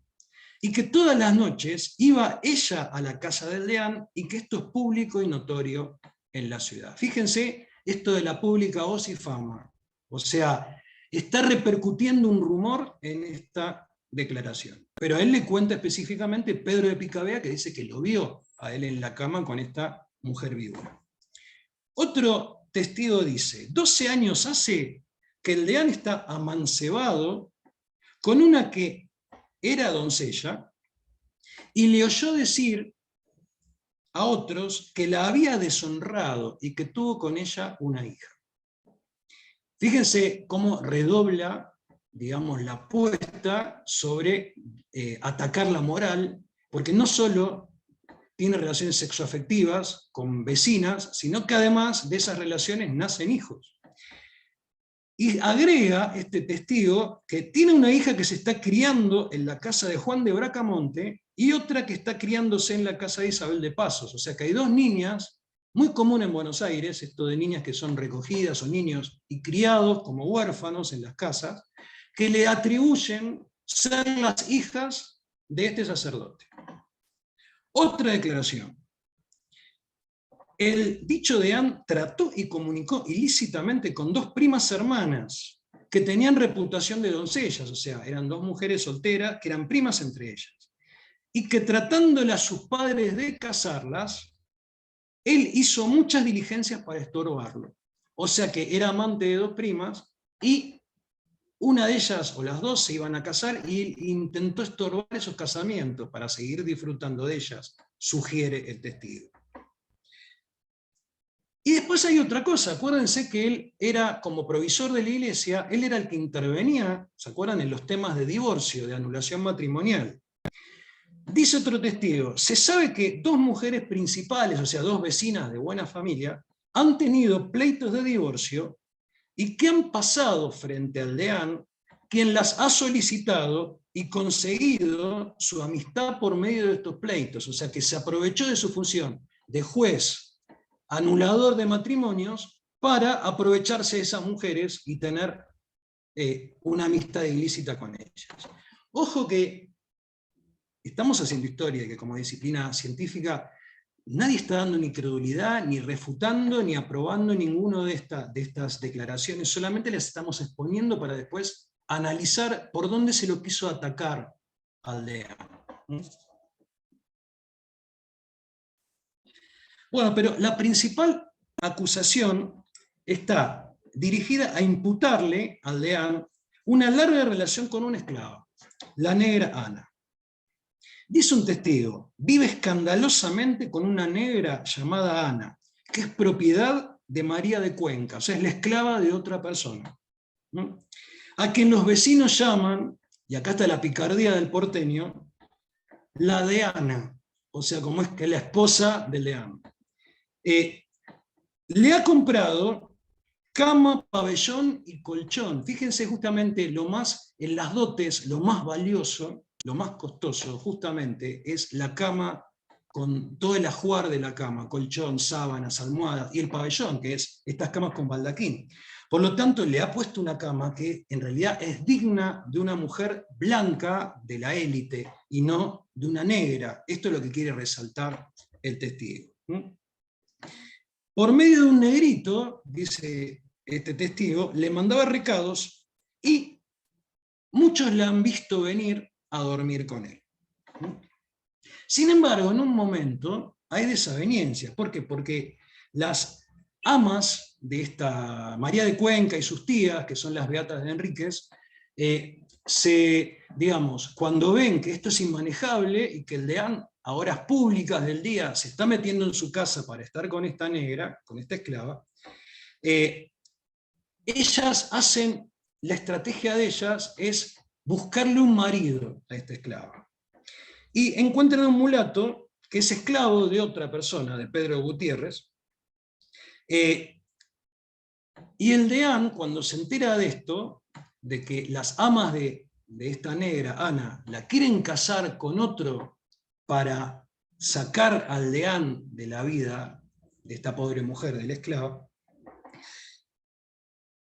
y que todas las noches iba ella a la casa del deán, y que esto es público y notorio en la ciudad. Fíjense esto de la pública voz y fama. O sea, está repercutiendo un rumor en esta declaración. Pero a él le cuenta específicamente Pedro de Picabea, que dice que lo vio a él en la cama con esta mujer víbora. Otro testigo dice, 12 años hace que el deán está amancebado con una que era doncella, y le oyó decir a otros que la había deshonrado y que tuvo con ella una hija. Fíjense cómo redobla, digamos, la apuesta sobre atacar la moral, porque no solo tiene relaciones sexoafectivas con vecinas, sino que además de esas relaciones nacen hijos. Y agrega este testigo que tiene una hija que se está criando en la casa de Juan de Bracamonte y otra que está criándose en la casa de Isabel de Pasos. O sea que hay dos niñas, muy común en Buenos Aires, esto de niñas que son recogidas o niños y criados como huérfanos en las casas, que le atribuyen ser las hijas de este sacerdote. Otra declaración. El dicho deán trató y comunicó ilícitamente con dos primas hermanas que tenían reputación de doncellas, o sea, eran dos mujeres solteras que eran primas entre ellas, y que tratándole a sus padres de casarlas, él hizo muchas diligencias para estorbarlo. O sea que era amante de dos primas y una de ellas o las dos se iban a casar y él intentó estorbar esos casamientos para seguir disfrutando de ellas, sugiere el testigo. Y después hay otra cosa, acuérdense que él era, como provisor de la iglesia, él era el que intervenía, ¿se acuerdan?, en los temas de divorcio, de anulación matrimonial. Dice otro testigo, se sabe que dos mujeres principales, o sea, dos vecinas de buena familia, han tenido pleitos de divorcio y que han pasado frente al deán, quien las ha solicitado y conseguido su amistad por medio de estos pleitos, o sea, que se aprovechó de su función de juez anulador de matrimonios para aprovecharse de esas mujeres y tener una amistad ilícita con ellas. Ojo que estamos haciendo historia, y que como disciplina científica nadie está dando ni credulidad, ni refutando, ni aprobando ninguna de estas declaraciones, solamente las estamos exponiendo para después analizar por dónde se lo quiso atacar al deán. Bueno, pero la principal acusación está dirigida a imputarle al deán una larga relación con una esclava, la negra Ana. Dice un testigo, vive escandalosamente con una negra llamada Ana, que es propiedad de María de Cuenca, o sea, es la esclava de otra persona, ¿no?, a quien los vecinos llaman, y acá está la picardía del porteño, la deana, o sea, como es que es la esposa del deán. Le ha comprado cama, pabellón y colchón. Fíjense justamente lo más, en las dotes, lo más valioso, lo más costoso justamente es la cama con todo el ajuar de la cama, colchón, sábanas, almohadas y el pabellón, que es estas camas con baldaquín. Por lo tanto, le ha puesto una cama que en realidad es digna de una mujer blanca de la élite y no de una negra. Esto es lo que quiere resaltar el testigo. Por medio de un negrito, dice este testigo, le mandaba recados y muchos la han visto venir a dormir con él. Sin embargo, en un momento hay desavenencias. ¿Por qué? Porque las amas de esta María de Cuenca y sus tías, que son las beatas de Enríquez, digamos, cuando ven que esto es inmanejable y que el deán a horas públicas del día se está metiendo en su casa para estar con esta negra, con esta esclava, ellas hacen, la estrategia de ellas es buscarle un marido a esta esclava. Y encuentran a un mulato que es esclavo de otra persona, de Pedro Gutiérrez, y el deán, cuando se entera de esto, de que las amas de esta negra, Ana, la quieren casar con otro para sacar al deán de la vida de esta pobre mujer, de la esclava,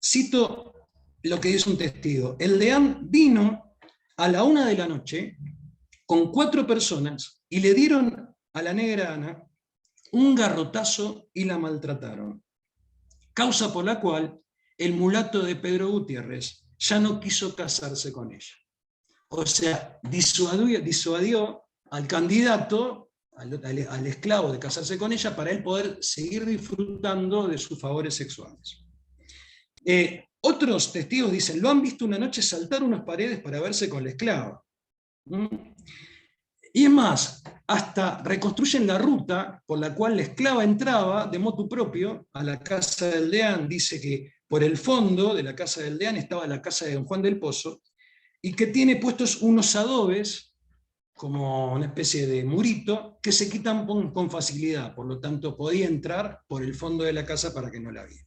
cito lo que dice un testigo, el deán vino a la 1 de la noche con 4 personas y le dieron a la negra Ana un garrotazo y la maltrataron. Causa por la cual el mulato de Pedro Gutiérrez ya no quiso casarse con ella. O sea, disuadió al candidato, al esclavo de casarse con ella, para él poder seguir disfrutando de sus favores sexuales. Otros testigos dicen, lo han visto una noche saltar unas paredes para verse con la esclava. Y es más, hasta reconstruyen la ruta por la cual la esclava entraba de motu propio a la casa del deán. Dice que por el fondo de la casa del deán estaba la casa de don Juan del Pozo, y que tiene puestos unos adobes, como una especie de murito, que se quitan con facilidad, por lo tanto podía entrar por el fondo de la casa para que no la viera.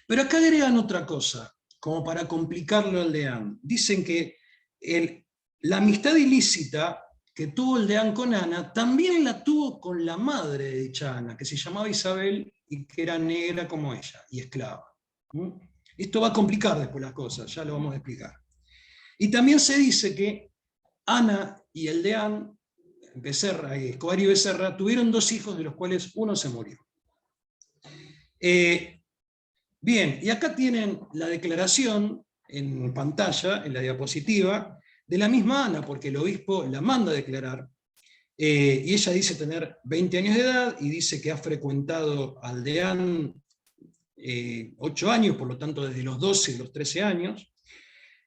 Pero acá agregan otra cosa, como para complicarlo al deán. Dicen que la amistad ilícita que tuvo el deán con Ana, también la tuvo con la madre de dicha Ana, que se llamaba Isabel y que era negra como ella, y esclava. Esto va a complicar después las cosas, ya lo vamos a explicar. Y también se dice que Ana y el deán, Becerra, Escobar y Becerra, tuvieron 2 hijos, de los cuales uno se murió. Bien, y acá tienen la declaración en pantalla, en la diapositiva, de la misma Ana, porque el obispo la manda a declarar, y ella dice tener 20 años de edad, y dice que ha frecuentado al deán 8 años, por lo tanto desde los 12 y los 13 años,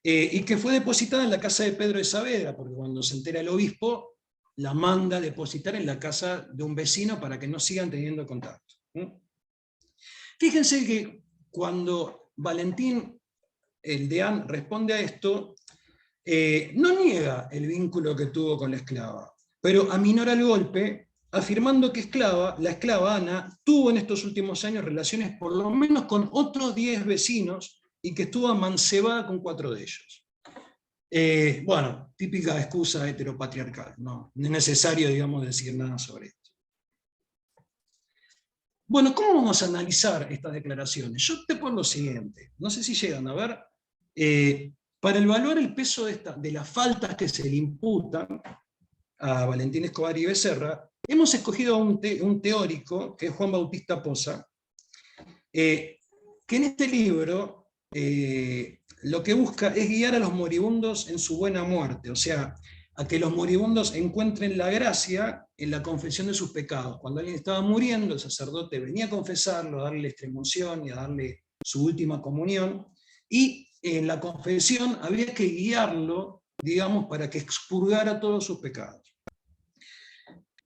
y que fue depositada en la casa de Pedro de Saavedra, porque cuando se entera el obispo, la manda a depositar en la casa de un vecino para que no sigan teniendo contacto. Fíjense que cuando Valentín, el deán, responde a esto, no niega el vínculo que tuvo con la esclava, pero aminora el golpe, afirmando que la esclava Ana tuvo en estos últimos años relaciones por lo menos con otros 10 vecinos, y que estuvo amancebada con 4 de ellos. Bueno, típica excusa heteropatriarcal, no es necesario, digamos, decir nada sobre esto. Bueno, ¿cómo vamos a analizar estas declaraciones? Yo te pongo lo siguiente, no sé si llegan a ver, para evaluar el peso de las faltas que se le imputan a Valentín Escobar y Becerra, hemos escogido a un teórico, que es Juan Bautista Poza, que en este libro lo que busca es guiar a los moribundos en su buena muerte, o sea, a que los moribundos encuentren la gracia en la confesión de sus pecados. Cuando alguien estaba muriendo, el sacerdote venía a confesarlo, a darle extremunción y a darle su última comunión, y en la confesión había que guiarlo, digamos, para que expurgara todos sus pecados.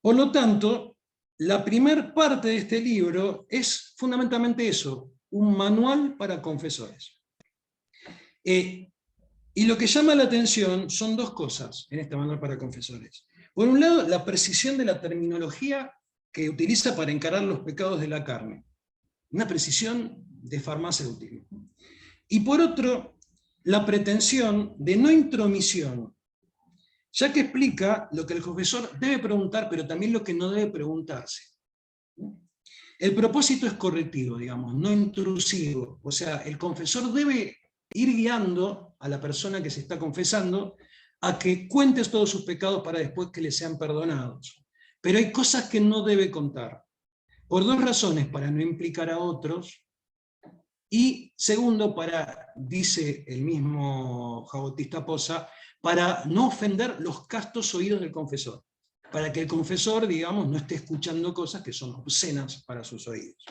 Por lo tanto, la primera parte de este libro es fundamentalmente eso, un manual para confesores. Y lo que llama la atención son 2 cosas en este manual para confesores. Por un lado, la precisión de la terminología que utiliza para encarar los pecados de la carne. Una precisión de farmacéutico. Y por otro, la pretensión de no intromisión, ya que explica lo que el confesor debe preguntar, pero también lo que no debe preguntarse. El propósito es correctivo, digamos, no intrusivo. O sea, el confesor debe ir guiando a la persona que se está confesando a que cuente todos sus pecados para después que le sean perdonados. Pero hay cosas que no debe contar, por 2 razones: para no implicar a otros, y segundo, dice el mismo Bautista Poza, para no ofender los castos oídos del confesor, para que el confesor, digamos, no esté escuchando cosas que son obscenas para sus oídos.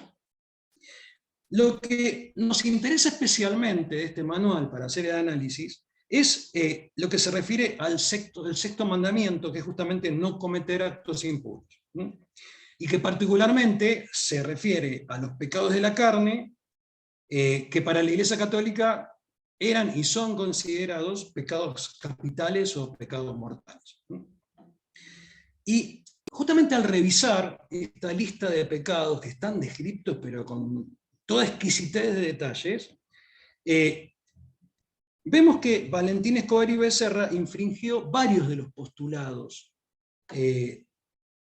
Lo que nos interesa especialmente de este manual para hacer el análisis es lo que se refiere al sexto mandamiento, que es justamente no cometer actos impuros, y que particularmente se refiere a los pecados de la carne, que para la Iglesia Católica eran y son considerados pecados capitales o pecados mortales. Y justamente al revisar esta lista de pecados que están descritos, pero con toda exquisitez de detalles, vemos que Valentín Escobar y Becerra infringió varios de los postulados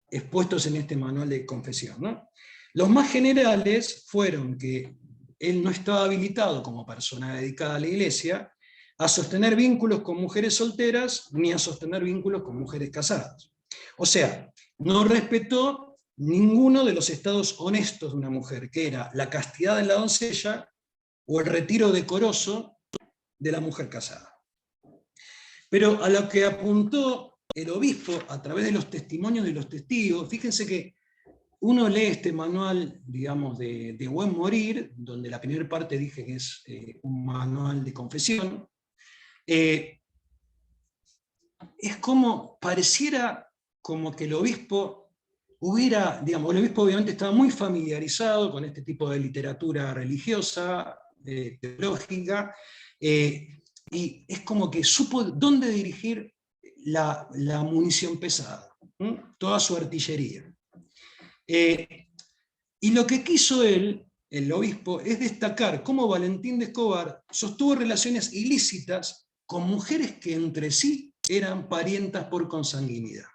expuestos en este manual de confesión, ¿no? Los más generales fueron que él no estaba habilitado como persona dedicada a la Iglesia, a sostener vínculos con mujeres solteras, ni a sostener vínculos con mujeres casadas. O sea, no respetó ninguno de los estados honestos de una mujer, que era la castidad de la doncella o el retiro decoroso de la mujer casada. Pero a lo que apuntó el obispo a través de los testimonios de los testigos, fíjense que uno lee este manual, digamos, de Buen Morir, donde la primera parte dije que es un manual de confesión. Es como, pareciera como que el obispo hubiera, digamos, el obispo obviamente estaba muy familiarizado con este tipo de literatura religiosa, teológica, y es como que supo dónde dirigir la munición pesada, toda su artillería. Y lo que quiso él, el obispo, es destacar cómo Valentín de Escobar sostuvo relaciones ilícitas con mujeres que entre sí eran parientas por consanguinidad.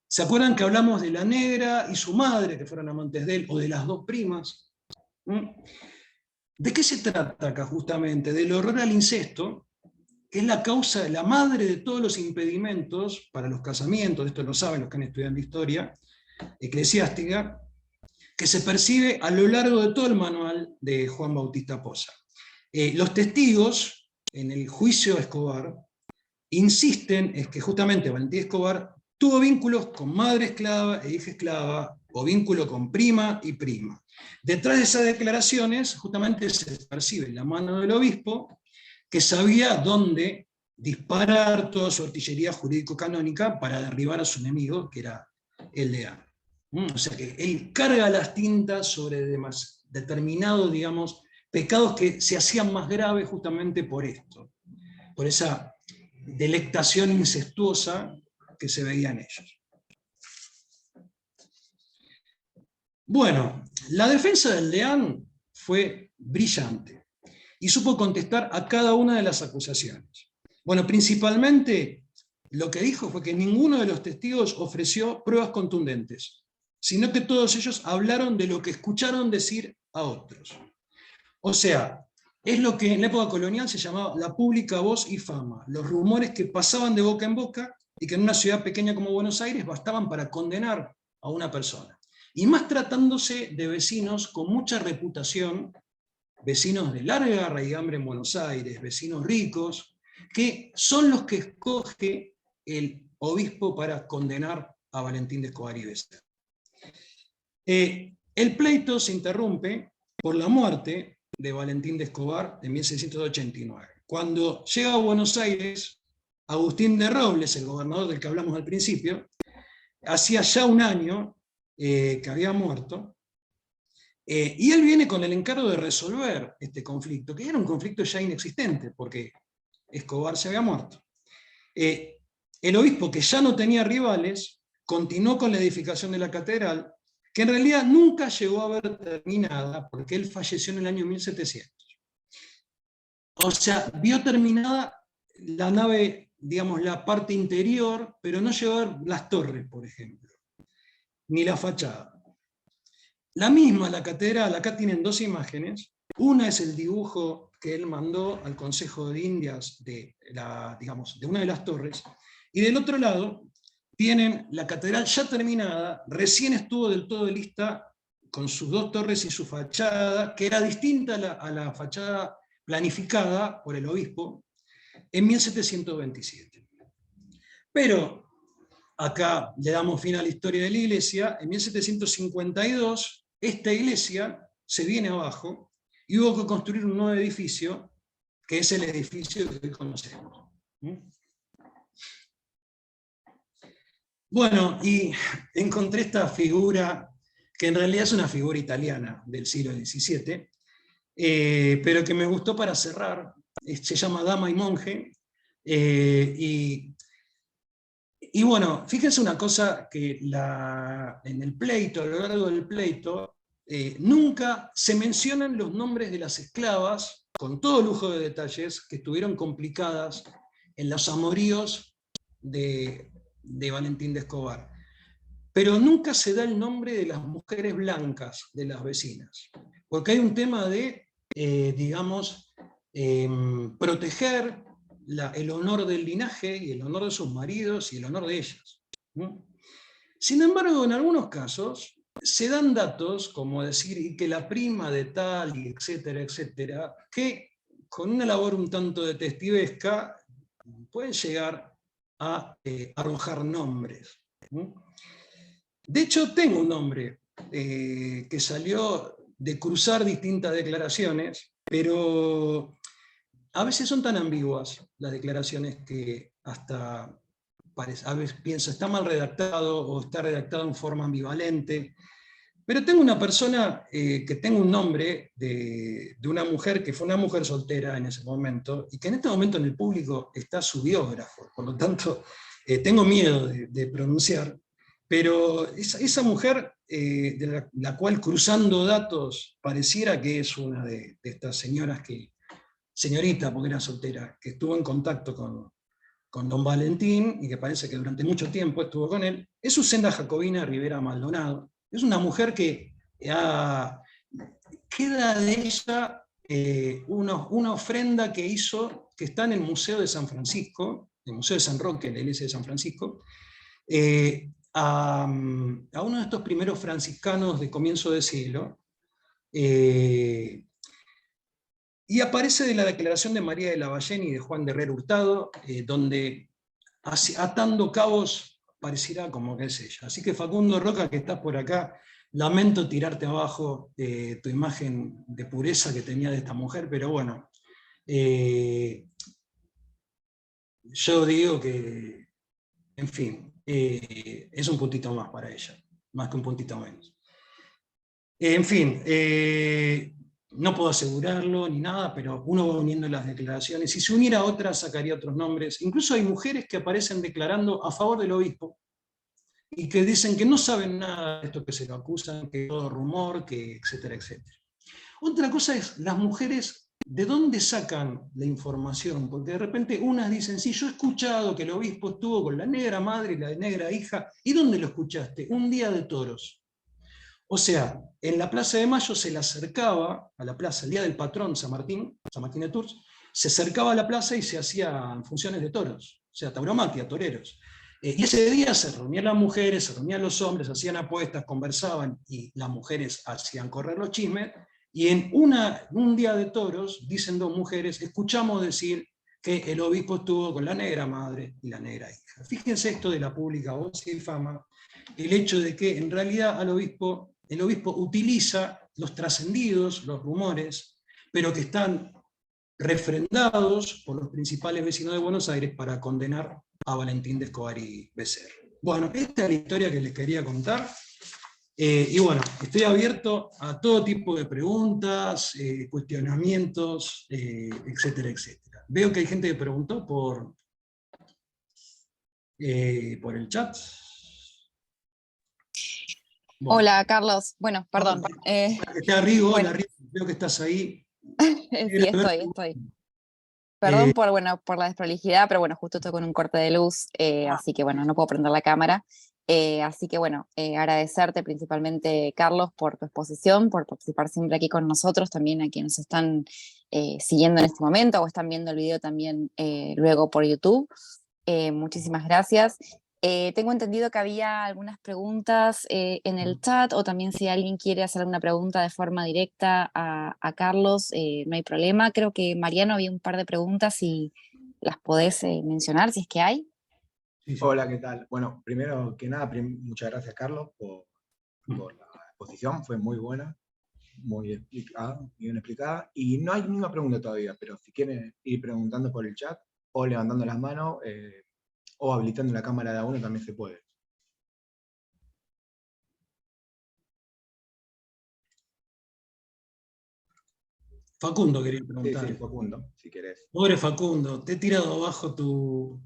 ¿Se acuerdan que hablamos de la negra y su madre, que fueron amantes de él, o de las dos primas? ¿De qué se trata acá justamente? Del horror al incesto, que es la causa, la madre de todos los impedimentos para los casamientos, esto lo saben los que han estudiado historia eclesiástica, que se percibe a lo largo de todo el manual de Juan Bautista Poza. Los testigos, en el juicio a Escobar, insisten en que justamente Valentín Escobar tuvo vínculos con madre esclava e hija esclava, o vínculo con prima y prima. Detrás de esas declaraciones, justamente se percibe la mano del obispo, que sabía dónde disparar toda su artillería jurídico-canónica para derribar a su enemigo, que era el deán. O sea que él carga las tintas sobre determinados, digamos, pecados que se hacían más graves justamente por esto, por esa delectación incestuosa que se veía en ellos. Bueno, la defensa del deán fue brillante y supo contestar a cada una de las acusaciones. Bueno, principalmente lo que dijo fue que ninguno de los testigos ofreció pruebas contundentes, sino que todos ellos hablaron de lo que escucharon decir a otros. O sea, es lo que en la época colonial se llamaba la pública voz y fama, los rumores que pasaban de boca en boca y que en una ciudad pequeña como Buenos Aires bastaban para condenar a una persona. Y más tratándose de vecinos con mucha reputación, vecinos de larga raigambre en Buenos Aires, vecinos ricos, que son los que escoge el obispo para condenar a Valentín de Escobar y Bessa. El pleito se interrumpe por la muerte de Valentín de Escobar en 1689. Cuando llega a Buenos Aires, Agustín de Robles, el gobernador del que hablamos al principio, hacía ya un año que había muerto, y él viene con el encargo de resolver este conflicto, que era un conflicto ya inexistente, porque Escobar se había muerto. El obispo, que ya no tenía rivales, continuó con la edificación de la catedral, que en realidad nunca llegó a ver terminada, porque él falleció en el año 1700. O sea, vio terminada la nave, digamos, la parte interior, pero no llegó a ver las torres, por ejemplo, ni la fachada. La misma, la catedral, acá tienen dos imágenes. Una es el dibujo que él mandó al Consejo de Indias de una de las torres, y del otro lado tienen la catedral ya terminada, recién estuvo del todo lista con sus dos torres y su fachada, que era distinta a la fachada planificada por el obispo en 1727. Pero acá le damos fin a la historia de la iglesia. En 1752 esta iglesia se viene abajo y hubo que construir un nuevo edificio, que es el edificio que hoy conocemos. Bueno, y encontré esta figura, que en realidad es una figura italiana del siglo XVII, pero que me gustó para cerrar. Se llama Dama y Monje, y bueno, fíjense una cosa, que en el pleito, a lo largo del pleito, nunca se mencionan los nombres de las esclavas, con todo lujo de detalles, que estuvieron complicadas en los amoríos de Valentín de Escobar. Pero nunca se da el nombre de las mujeres blancas de las vecinas, porque hay un tema de, digamos, proteger el honor del linaje y el honor de sus maridos y el honor de ellas, ¿no? Sin embargo, en algunos casos se dan datos, como decir que la prima de tal, y etcétera, etcétera, que con una labor un tanto detectivesca pueden llegar a arrojar nombres, ¿no? De hecho, tengo un nombre que salió de cruzar distintas declaraciones, pero a veces son tan ambiguas las declaraciones que hasta a veces pienso está mal redactado o está redactado en forma ambivalente. Pero tengo una persona que tengo un nombre de una mujer que fue una mujer soltera en ese momento y que en este momento en el público está su biógrafo, por lo tanto tengo miedo de pronunciar, pero esa mujer de la cual cruzando datos pareciera que es una de estas señoras señorita porque era soltera, que estuvo en contacto con don Valentín y que parece que durante mucho tiempo estuvo con él, es Susana Jacobina Rivera Maldonado. Es una mujer que queda de ella una ofrenda que hizo, que está en el Museo de San Francisco, el Museo de San Roque, la iglesia de San Francisco, a uno de estos primeros franciscanos de comienzo de siglo, y aparece de la declaración de María de Lavallén y de Juan de Herrera Hurtado, donde atando cabos pareciera como que es ella. Así que Facundo Roca, que estás por acá, lamento tirarte abajo tu imagen de pureza que tenía de esta mujer, pero bueno, yo digo que, en fin, es un puntito más para ella, más que un puntito menos. En fin, no puedo asegurarlo ni nada, pero uno va uniendo las declaraciones. Si se uniera a otras, sacaría otros nombres. Incluso hay mujeres que aparecen declarando a favor del obispo y que dicen que no saben nada de esto que se lo acusan, que todo rumor, que etcétera, etcétera. Otra cosa es las mujeres, ¿de dónde sacan la información? Porque de repente unas dicen, sí, yo he escuchado que el obispo estuvo con la negra madre y la negra hija. ¿Y dónde lo escuchaste? Un día de toros. O sea, en la Plaza de Mayo se le acercaba a la plaza, el día del patrón San Martín de Tours, se acercaba a la plaza y se hacían funciones de toros, o sea, tauromaquia, toreros. Y ese día se reunían las mujeres, se reunían los hombres, hacían apuestas, conversaban y las mujeres hacían correr los chismes. Y en un día de toros, dicen dos mujeres, escuchamos decir que el obispo estuvo con la negra madre y la negra hija. Fíjense esto de la pública voz y fama, el hecho de que en realidad el obispo utiliza los trascendidos, los rumores, pero que están refrendados por los principales vecinos de Buenos Aires para condenar a Valentín de Escobar y Becerra. Bueno, esta es la historia que les quería contar. Y bueno, estoy abierto a todo tipo de preguntas, cuestionamientos, etcétera, etcétera. Veo que hay gente que preguntó por el chat. Bueno. Hola, Carlos. Bueno, perdón. Está Rigo, Bueno. hola Rigo, veo que estás ahí. Sí, estoy. Perdón por la desprolijidad, pero bueno, justo estoy con un corte de luz, así que bueno, no puedo prender la cámara. Así que bueno, agradecerte principalmente, Carlos, por tu exposición, por participar siempre aquí con nosotros, también a quienes están siguiendo en este momento o están viendo el video también luego por YouTube. Muchísimas gracias. Tengo entendido que había algunas preguntas en el chat, o también si alguien quiere hacer alguna pregunta de forma directa a Carlos, no hay problema. Creo que Mariano había un par de preguntas y las podés mencionar si es que hay. Sí. Hola, ¿qué tal? Bueno, primero que nada, muchas gracias, Carlos, por la exposición, fue muy buena, muy bien explicada, y no hay ninguna pregunta todavía, pero si quieren ir preguntando por el chat, o levantando las manos, o habilitando la cámara de a uno también se puede. Facundo quería preguntar. Sí, Facundo, si querés. Pobre Facundo, te he tirado abajo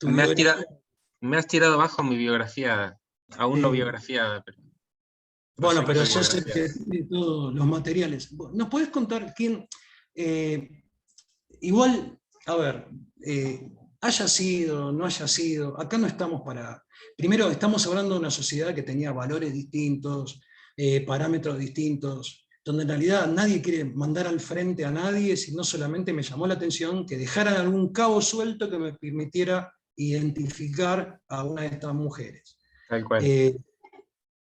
me has tirado abajo mi biografía, aún no biografiada. Pero bueno, pero sos el que tiene todos los materiales. ¿Nos podés contar quién? Igual, a ver, haya sido, no haya sido, acá no estamos para... Primero, estamos hablando de una sociedad que tenía valores distintos, parámetros distintos. donde en realidad nadie quiere mandar al frente a nadie, sino solamente me llamó la atención que dejaran algún cabo suelto que me permitiera identificar a una de estas mujeres. Tal cual.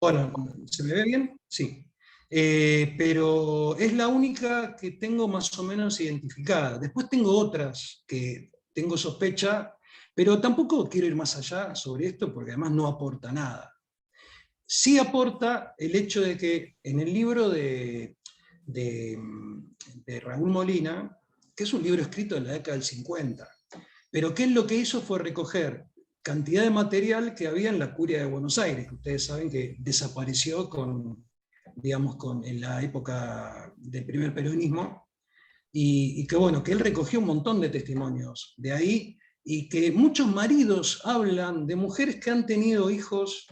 Bueno, ¿se me ve bien? Sí. Pero es la única que tengo más o menos identificada. Después tengo otras que tengo sospecha, pero tampoco quiero ir más allá sobre esto porque además no aporta nada. Sí aporta el hecho de que en el libro de Raúl Molina, que es un libro escrito en la década del 50, pero que él lo que hizo fue recoger cantidad de material que había en la Curia de Buenos Aires, que ustedes saben que desapareció en la época del primer peronismo, y que bueno, que él recogió un montón de testimonios de ahí, y que muchos maridos hablan de mujeres que han tenido hijos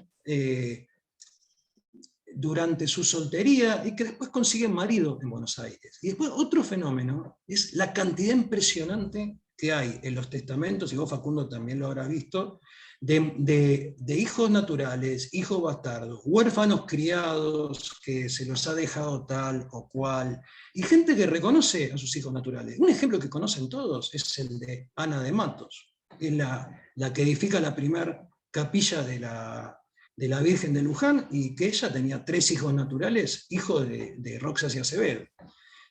durante su soltería y que después consiguen marido en Buenos Aires. Y después otro fenómeno es la cantidad impresionante que hay en los testamentos, y vos, Facundo, también lo habrás visto, de hijos naturales, hijos bastardos, huérfanos criados que se los ha dejado tal o cual, y gente que reconoce a sus hijos naturales. Un ejemplo que conocen todos es el de Ana de Matos, que es la que edifica la primera capilla de la Virgen de Luján, y que ella tenía 3 hijos naturales, hijos de Roxas y Acevedo,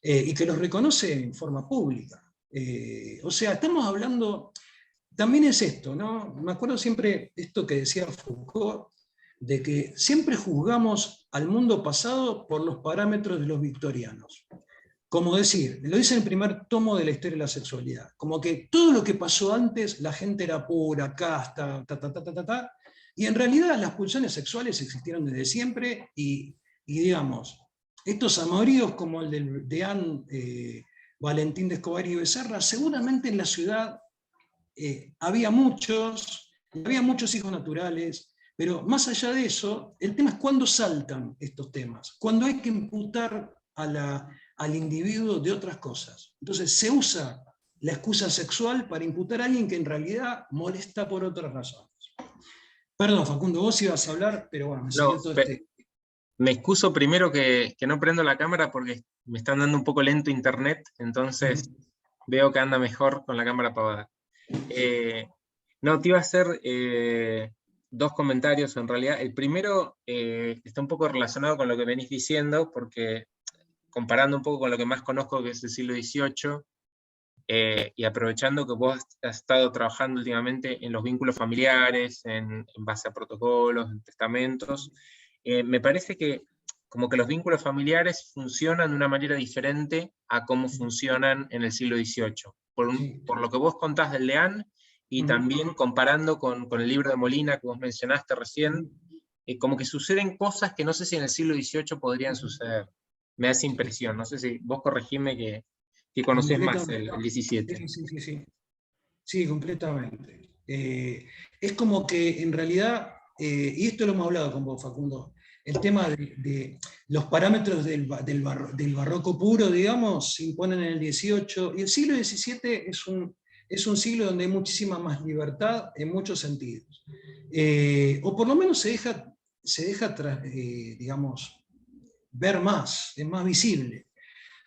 y que los reconoce en forma pública. O sea, estamos hablando, también es esto, ¿no? Me acuerdo siempre esto que decía Foucault, de que siempre juzgamos al mundo pasado por los parámetros de los victorianos. Como decir, lo dice en el primer tomo de la historia de la sexualidad, como que todo lo que pasó antes, la gente era pura, casta, y en realidad las pulsiones sexuales existieron desde siempre, y digamos, estos amoríos como el de Deán, Valentín de Escobar y Becerra, seguramente en la ciudad había muchos hijos naturales, pero más allá de eso, el tema es cuándo saltan estos temas, cuando hay que imputar al individuo de otras cosas. Entonces se usa la excusa sexual para imputar a alguien que en realidad molesta por otras razones. Perdón, Facundo, vos ibas a hablar, pero bueno, me salió todo este... Me excuso primero que no prendo la cámara porque me están dando un poco lento internet, entonces veo que anda mejor con la cámara apagada. No, te iba a hacer 2 comentarios en realidad. El primero está un poco relacionado con lo que venís diciendo, porque comparando un poco con lo que más conozco, que es el siglo XVIII, y aprovechando que vos has estado trabajando últimamente en los vínculos familiares, en base a protocolos, en testamentos, me parece que como que los vínculos familiares funcionan de una manera diferente a cómo funcionan en el siglo XVIII. Por lo que vos contás del Leán, y también comparando con el libro de Molina que vos mencionaste recién, como que suceden cosas que no sé si en el siglo XVIII podrían suceder. Me da esa impresión, no sé si vos corregime que conocés más el 17. Sí, completamente. Es como que en realidad, y esto lo hemos hablado con vos, Facundo, el tema de los parámetros del barroco puro, digamos, se imponen en el XVIII, y el siglo XVII es un siglo donde hay muchísima más libertad en muchos sentidos. O por lo menos se deja digamos, ver más, es más visible.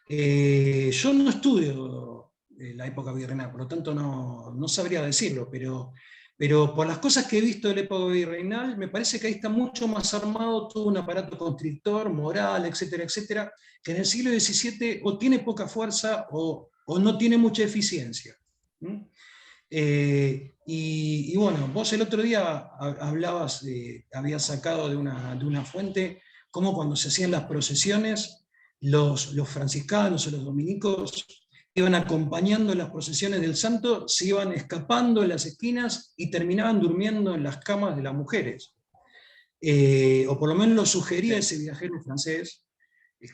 Yo no estudio la época virreinal, por lo tanto no sabría decirlo, pero por las cosas que he visto de la época virreinal, me parece que ahí está mucho más armado todo un aparato constrictor, moral, etcétera, etcétera, que en el siglo XVII o tiene poca fuerza o no tiene mucha eficiencia. Y bueno, vos el otro día hablabas, habías sacado de una fuente, cómo cuando se hacían las procesiones, los franciscanos o los dominicos iban acompañando las procesiones del santo, se iban escapando en las esquinas y terminaban durmiendo en las camas de las mujeres. O por lo menos lo sugería ese viajero francés,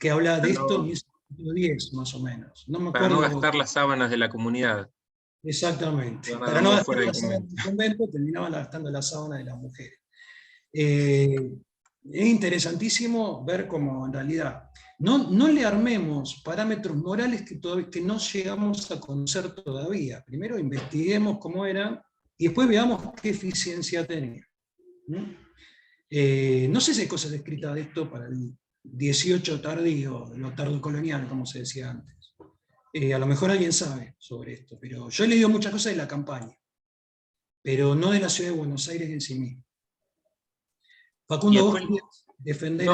que habla de esto en 1910 más o menos. No me para acuerdo, no gastar las sábanas de la comunidad. Exactamente. Para no gastar las sábanas del convento, terminaban gastando las sábanas de las mujeres. Es interesantísimo ver cómo en realidad no le armemos parámetros morales que no llegamos a conocer todavía. Primero investiguemos cómo eran y después veamos qué eficiencia tenían. No sé si hay cosas escritas de esto XVIII tardío, lo tardocolonial, como se decía antes. A lo mejor alguien sabe sobre esto, pero yo he leído muchas cosas de la campaña, pero no de la ciudad de Buenos Aires en sí misma. Facundo, vos querías defender...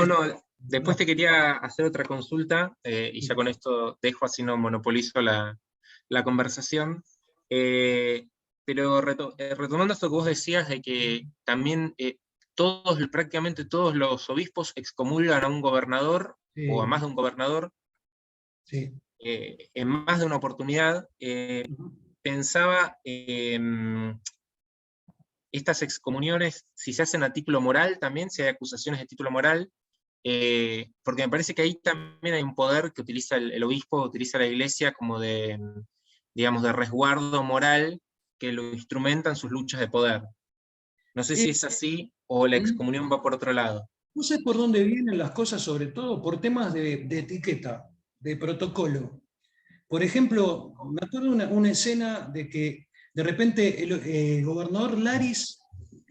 Después te quería hacer otra consulta, y ya con esto dejo, así no monopolizo la conversación. Pero retomando esto que vos decías, de que también prácticamente todos los obispos excomulgan a un gobernador, o a más de un gobernador, sí. En más de una oportunidad. Pensaba estas excomuniones, si se hacen a título moral también, si hay acusaciones de título moral, porque me parece que ahí también hay un poder que utiliza el obispo, utiliza la iglesia como de, digamos, de resguardo moral, que lo instrumenta en sus luchas de poder. No sé si es así o la excomunión va por otro lado. No sé por dónde vienen las cosas, sobre todo por temas de etiqueta, de protocolo. Por ejemplo, me acuerdo una escena de que de repente el gobernador Laris,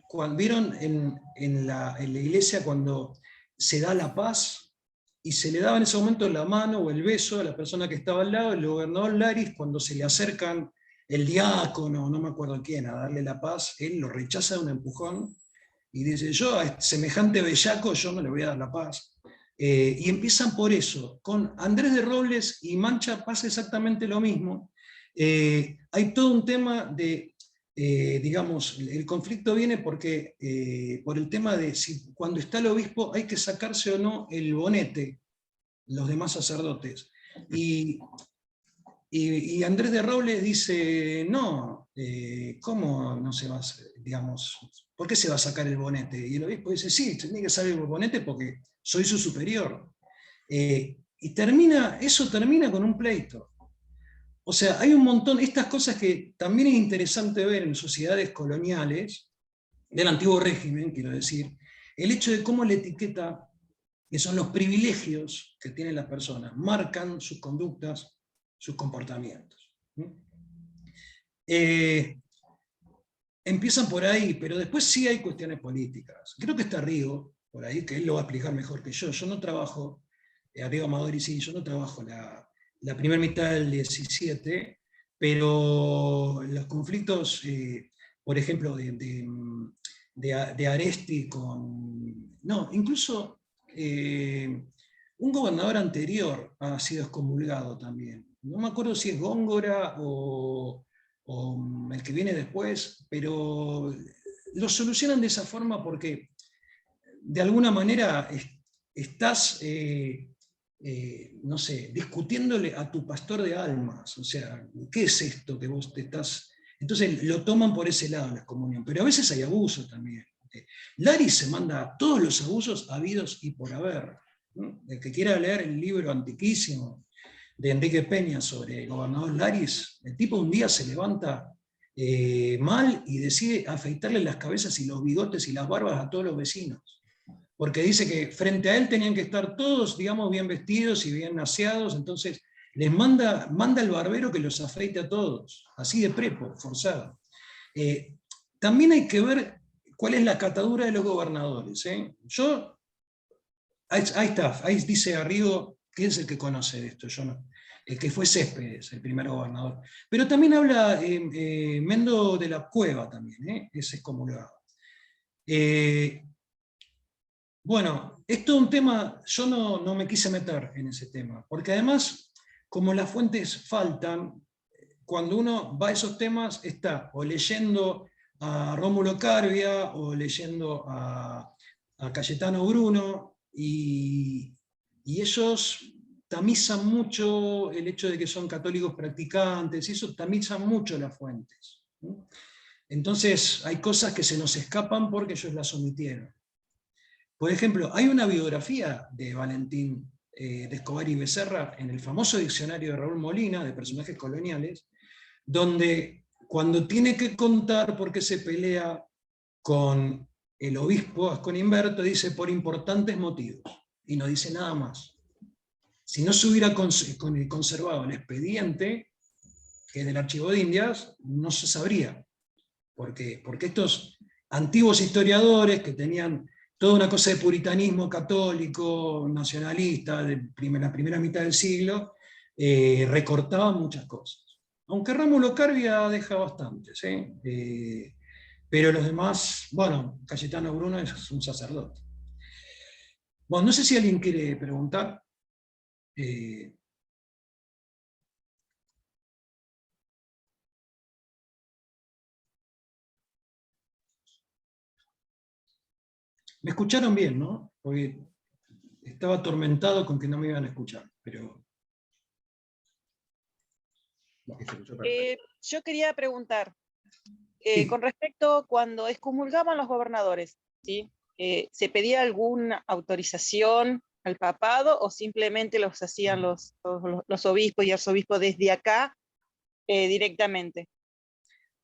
cuando vieron en la iglesia cuando se da la paz, y se le daba en ese momento la mano o el beso a la persona que estaba al lado, el gobernador Laris, cuando se le acercan el diácono, no me acuerdo quién, a darle la paz, él lo rechaza de un empujón, y dice, yo a semejante bellaco yo no le voy a dar la paz. Y empiezan por eso. Con Andrés de Robles y Mancha pasa exactamente lo mismo. Hay todo un tema de, digamos, el conflicto viene porque, por el tema de si cuando está el obispo hay que sacarse o no el bonete, los demás sacerdotes. Y Andrés de Robles dice, no, ¿cómo no se va a, digamos, por qué se va a sacar el bonete? Y el obispo dice, sí, tiene que sacar el bonete porque soy su superior. Y eso termina con un pleito. O sea, hay un montón, estas cosas que también es interesante ver en sociedades coloniales, del antiguo régimen, quiero decir, el hecho de cómo la etiqueta, que son los privilegios que tienen las personas, marcan sus conductas, sus comportamientos. Empiezan por ahí, pero después sí hay cuestiones políticas. Creo que está Rigo por ahí, que él lo va a explicar mejor que yo. Yo no trabajo, Rigo Amadori sí, yo no trabajo la primera mitad del 17, pero los conflictos, por ejemplo, de Aresti con... No, incluso un gobernador anterior ha sido excomulgado también. No me acuerdo si es Góngora o el que viene después, pero lo solucionan de esa forma porque de alguna manera estás, no sé, discutiéndole a tu pastor de almas. O sea, ¿qué es esto que vos te estás...? Entonces lo toman por ese lado la excomunión, pero a veces hay abuso también. Laris se manda todos los abusos habidos y por haber. ¿No? El que quiera leer el libro antiquísimo de Enrique Peña sobre el gobernador Laris, el tipo un día se levanta mal y decide afeitarle las cabezas y los bigotes y las barbas a todos los vecinos. Porque dice que frente a él tenían que estar todos, digamos, bien vestidos y bien aseados, entonces les manda el barbero que los afeite a todos, así de prepo, forzado. También hay que ver cuál es la catadura de los gobernadores. Ahí está, ahí dice Arrigo, ¿quién es el que conoce de esto? Yo no. El que fue Céspedes, el primer gobernador. Pero también habla Mendo de la Cueva también, es excomulgado. Bueno, esto es un tema, yo no me quise meter en ese tema, porque además, como las fuentes faltan, cuando uno va a esos temas, está o leyendo a Rómulo Carbia, o leyendo a Cayetano Bruno, y ellos tamizan mucho el hecho de que son católicos practicantes, y eso tamizan mucho las fuentes. Entonces hay cosas que se nos escapan porque ellos las omitieron. Por ejemplo, hay una biografía de Valentín de Escobar y Becerra en el famoso diccionario de Raúl Molina, de personajes coloniales, donde cuando tiene que contar por qué se pelea con el obispo Asconimberto, dice por importantes motivos, y no dice nada más. Si no se hubiera conservado el expediente, que es del Archivo de Indias, no se sabría. Porque estos antiguos historiadores que tenían toda una cosa de puritanismo católico, nacionalista, de la primera mitad del siglo, recortaba muchas cosas. Aunque Rómulo Carbia deja bastantes, pero los demás, bueno, Cayetano Bruno es un sacerdote. Bueno, no sé si alguien quiere preguntar. Me escucharon bien, ¿no? Porque estaba atormentado con que no me iban a escuchar, pero... Yo quería preguntar, Sí. con respecto cuando excomulgaban los gobernadores, ¿sí? ¿Se pedía alguna autorización al papado o simplemente los hacían los obispos y arzobispos desde acá directamente?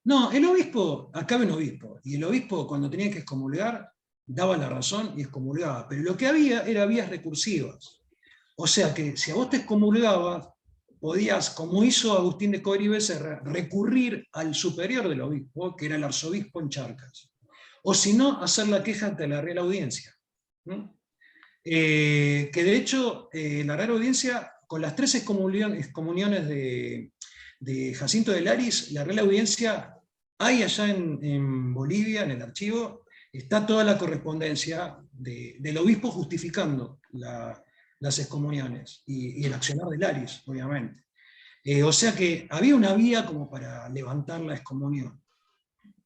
No, el obispo, acá había un obispo, y el obispo cuando tenía que excomulgar, daba la razón y excomulgaba, pero lo que había era vías recursivas. O sea que si a vos te excomulgabas, podías, como hizo Agustín de Coir y Becerra, recurrir al superior del obispo, que era el arzobispo en Charcas. O si no, hacer la queja ante la Real Audiencia. ¿No? Que de hecho, la Real Audiencia, con las 3 excomuniones de Jacinto de Laris, la Real Audiencia, hay allá en Bolivia, en el archivo, está toda la correspondencia del obispo justificando las excomuniones y el accionar de Laris, obviamente. O sea que había una vía como para levantar la excomunión.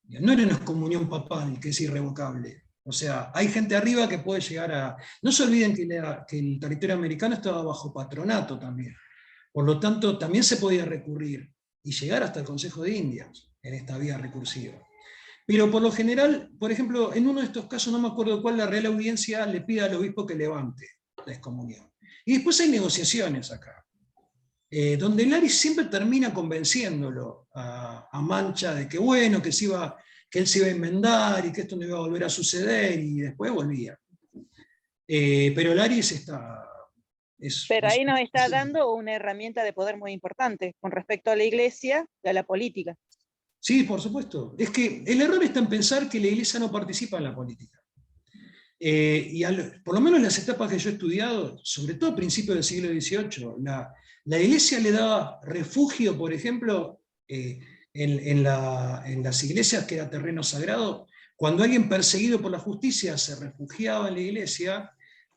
No era una excomunión papal, que es irrevocable. O sea, hay gente arriba que puede llegar a... No se olviden que el territorio americano estaba bajo patronato también. Por lo tanto, también se podía recurrir y llegar hasta el Consejo de Indias en esta vía recursiva. Pero por lo general, por ejemplo, en uno de estos casos, no me acuerdo cuál, la Real Audiencia le pide al obispo que levante la excomunión. Y después hay negociaciones acá, donde Laris siempre termina convenciéndolo a Mancha de que bueno, que él se iba a enmendar y que esto no iba a volver a suceder, y después volvía. Pero Laris Pero ahí nos está dando una herramienta de poder muy importante con respecto a la iglesia y a la política. Sí, por supuesto. Es que el error está en pensar que la iglesia no participa en la política. Por lo menos en las etapas que yo he estudiado, sobre todo a principios del siglo XVIII, la iglesia le daba refugio, por ejemplo, en las iglesias que era terreno sagrado. Cuando alguien perseguido por la justicia se refugiaba en la iglesia,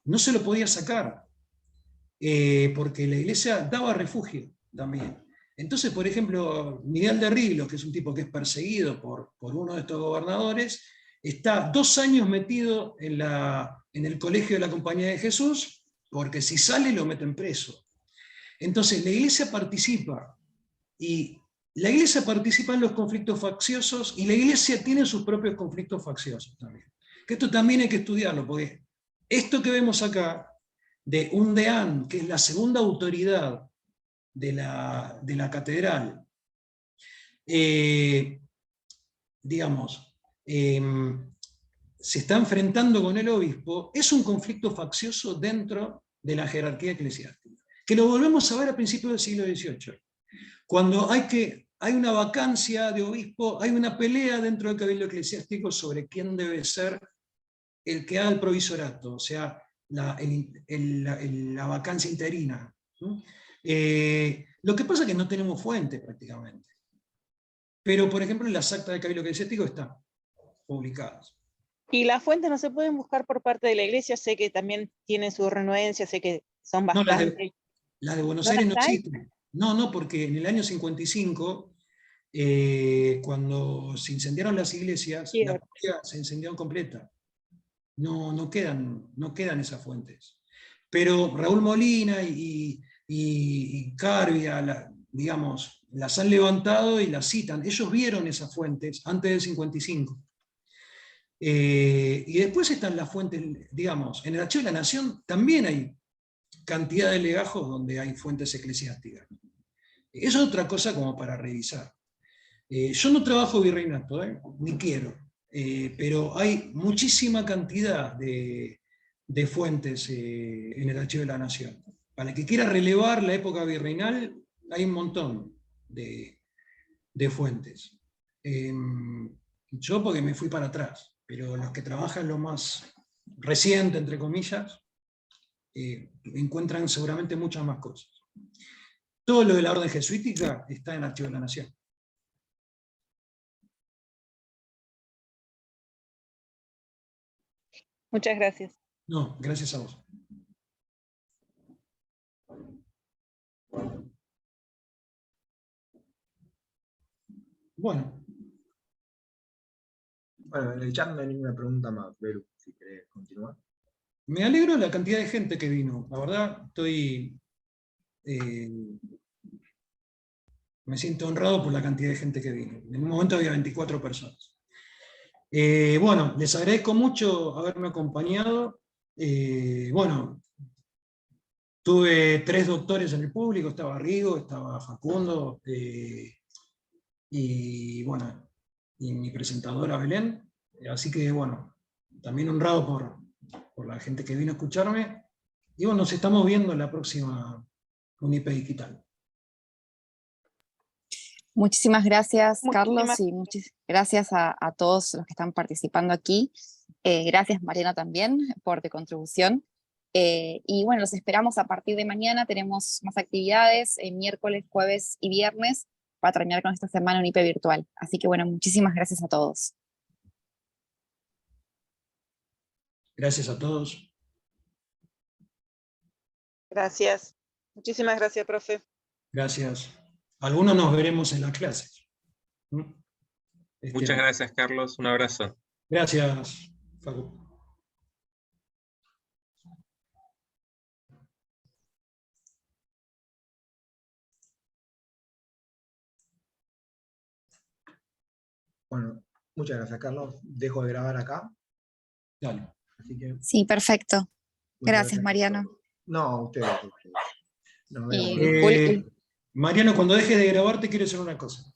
no se lo podía sacar, porque la iglesia daba refugio también. Entonces, por ejemplo, Miguel de Riglos, que es un tipo que es perseguido por uno de estos gobernadores, está 2 años metido en el colegio de la Compañía de Jesús, porque si sale lo meten preso. Entonces, la iglesia participa, y la iglesia participa en los conflictos facciosos, y la iglesia tiene sus propios conflictos facciosos también. Que esto también hay que estudiarlo, porque esto que vemos acá, de un deán, que es la segunda autoridad de la catedral, digamos, se está enfrentando con el obispo, es un conflicto faccioso dentro de la jerarquía eclesiástica, que lo volvemos a ver a principios del siglo XVIII. Cuando hay una vacancia de obispo, hay una pelea dentro del cabildo eclesiástico sobre quién debe ser el que haga el provisorato, o sea, la vacancia interina. ¿No? Lo que pasa es que no tenemos fuente prácticamente. Pero, por ejemplo, las actas del cabildo eclesiástico están publicadas. Y las fuentes no se pueden buscar por parte de la iglesia, sé que también tienen su renuencia, sé que son No, bastante. las de Buenos ¿No Aires no las hay? existen. No, porque en el año 55, cuando se incendiaron las iglesias, la Cierto. copia se incendió completa. No quedan esas fuentes. Pero Raúl Molina y Carbia, digamos, las han levantado y las citan. Ellos vieron esas fuentes antes del 55. Y después están las fuentes, digamos, en el Archivo de la Nación también hay cantidad de legajos donde hay fuentes eclesiásticas. Eso es otra cosa como para revisar. Yo no trabajo virreinato, ni quiero, pero hay muchísima cantidad de fuentes en el Archivo de la Nación. Para el que quiera relevar la época virreinal, hay un montón de fuentes. Yo porque me fui para atrás, pero los que trabajan lo más reciente, entre comillas, encuentran seguramente muchas más cosas. Todo lo de la orden jesuítica está en Archivo de la Nación. Muchas gracias. No, gracias a vos. Bueno, Bueno, en el chat no hay ninguna pregunta más, Beru, si querés continuar. me alegro de la cantidad de gente que vino. La verdad, me siento honrado por la cantidad de gente que vino. En un momento había 24 personas. Bueno, les agradezco mucho haberme acompañado. Bueno, tuve 3 doctores en el público, estaba Rigo, estaba Facundo, y bueno, y mi presentadora Belén. Así que bueno, también honrado por la gente que vino a escucharme. Y bueno, nos estamos viendo en la próxima UNIPE Digital. Muchísimas gracias, Carlos, Muchísimas y gracias a todos los que están participando aquí. Gracias, Mariana, también por tu contribución. Y bueno, los esperamos a partir de mañana. Tenemos más actividades, miércoles, jueves y viernes, para terminar con esta semana UNIPE virtual. Así que bueno, muchísimas gracias a todos. Gracias a todos. gracias. Muchísimas gracias, profe. Gracias. Algunos nos veremos en la clase. Muchas gracias, Carlos. Un abrazo. Gracias, Facu. Bueno, muchas gracias, Carlos. Dejo de grabar acá. Dale. Así que, Sí, perfecto. muchas Gracias, por Mariano. todo. No, a ustedes. Nos vemos. Y Mariano, cuando dejes de grabar te quiero decir una cosa.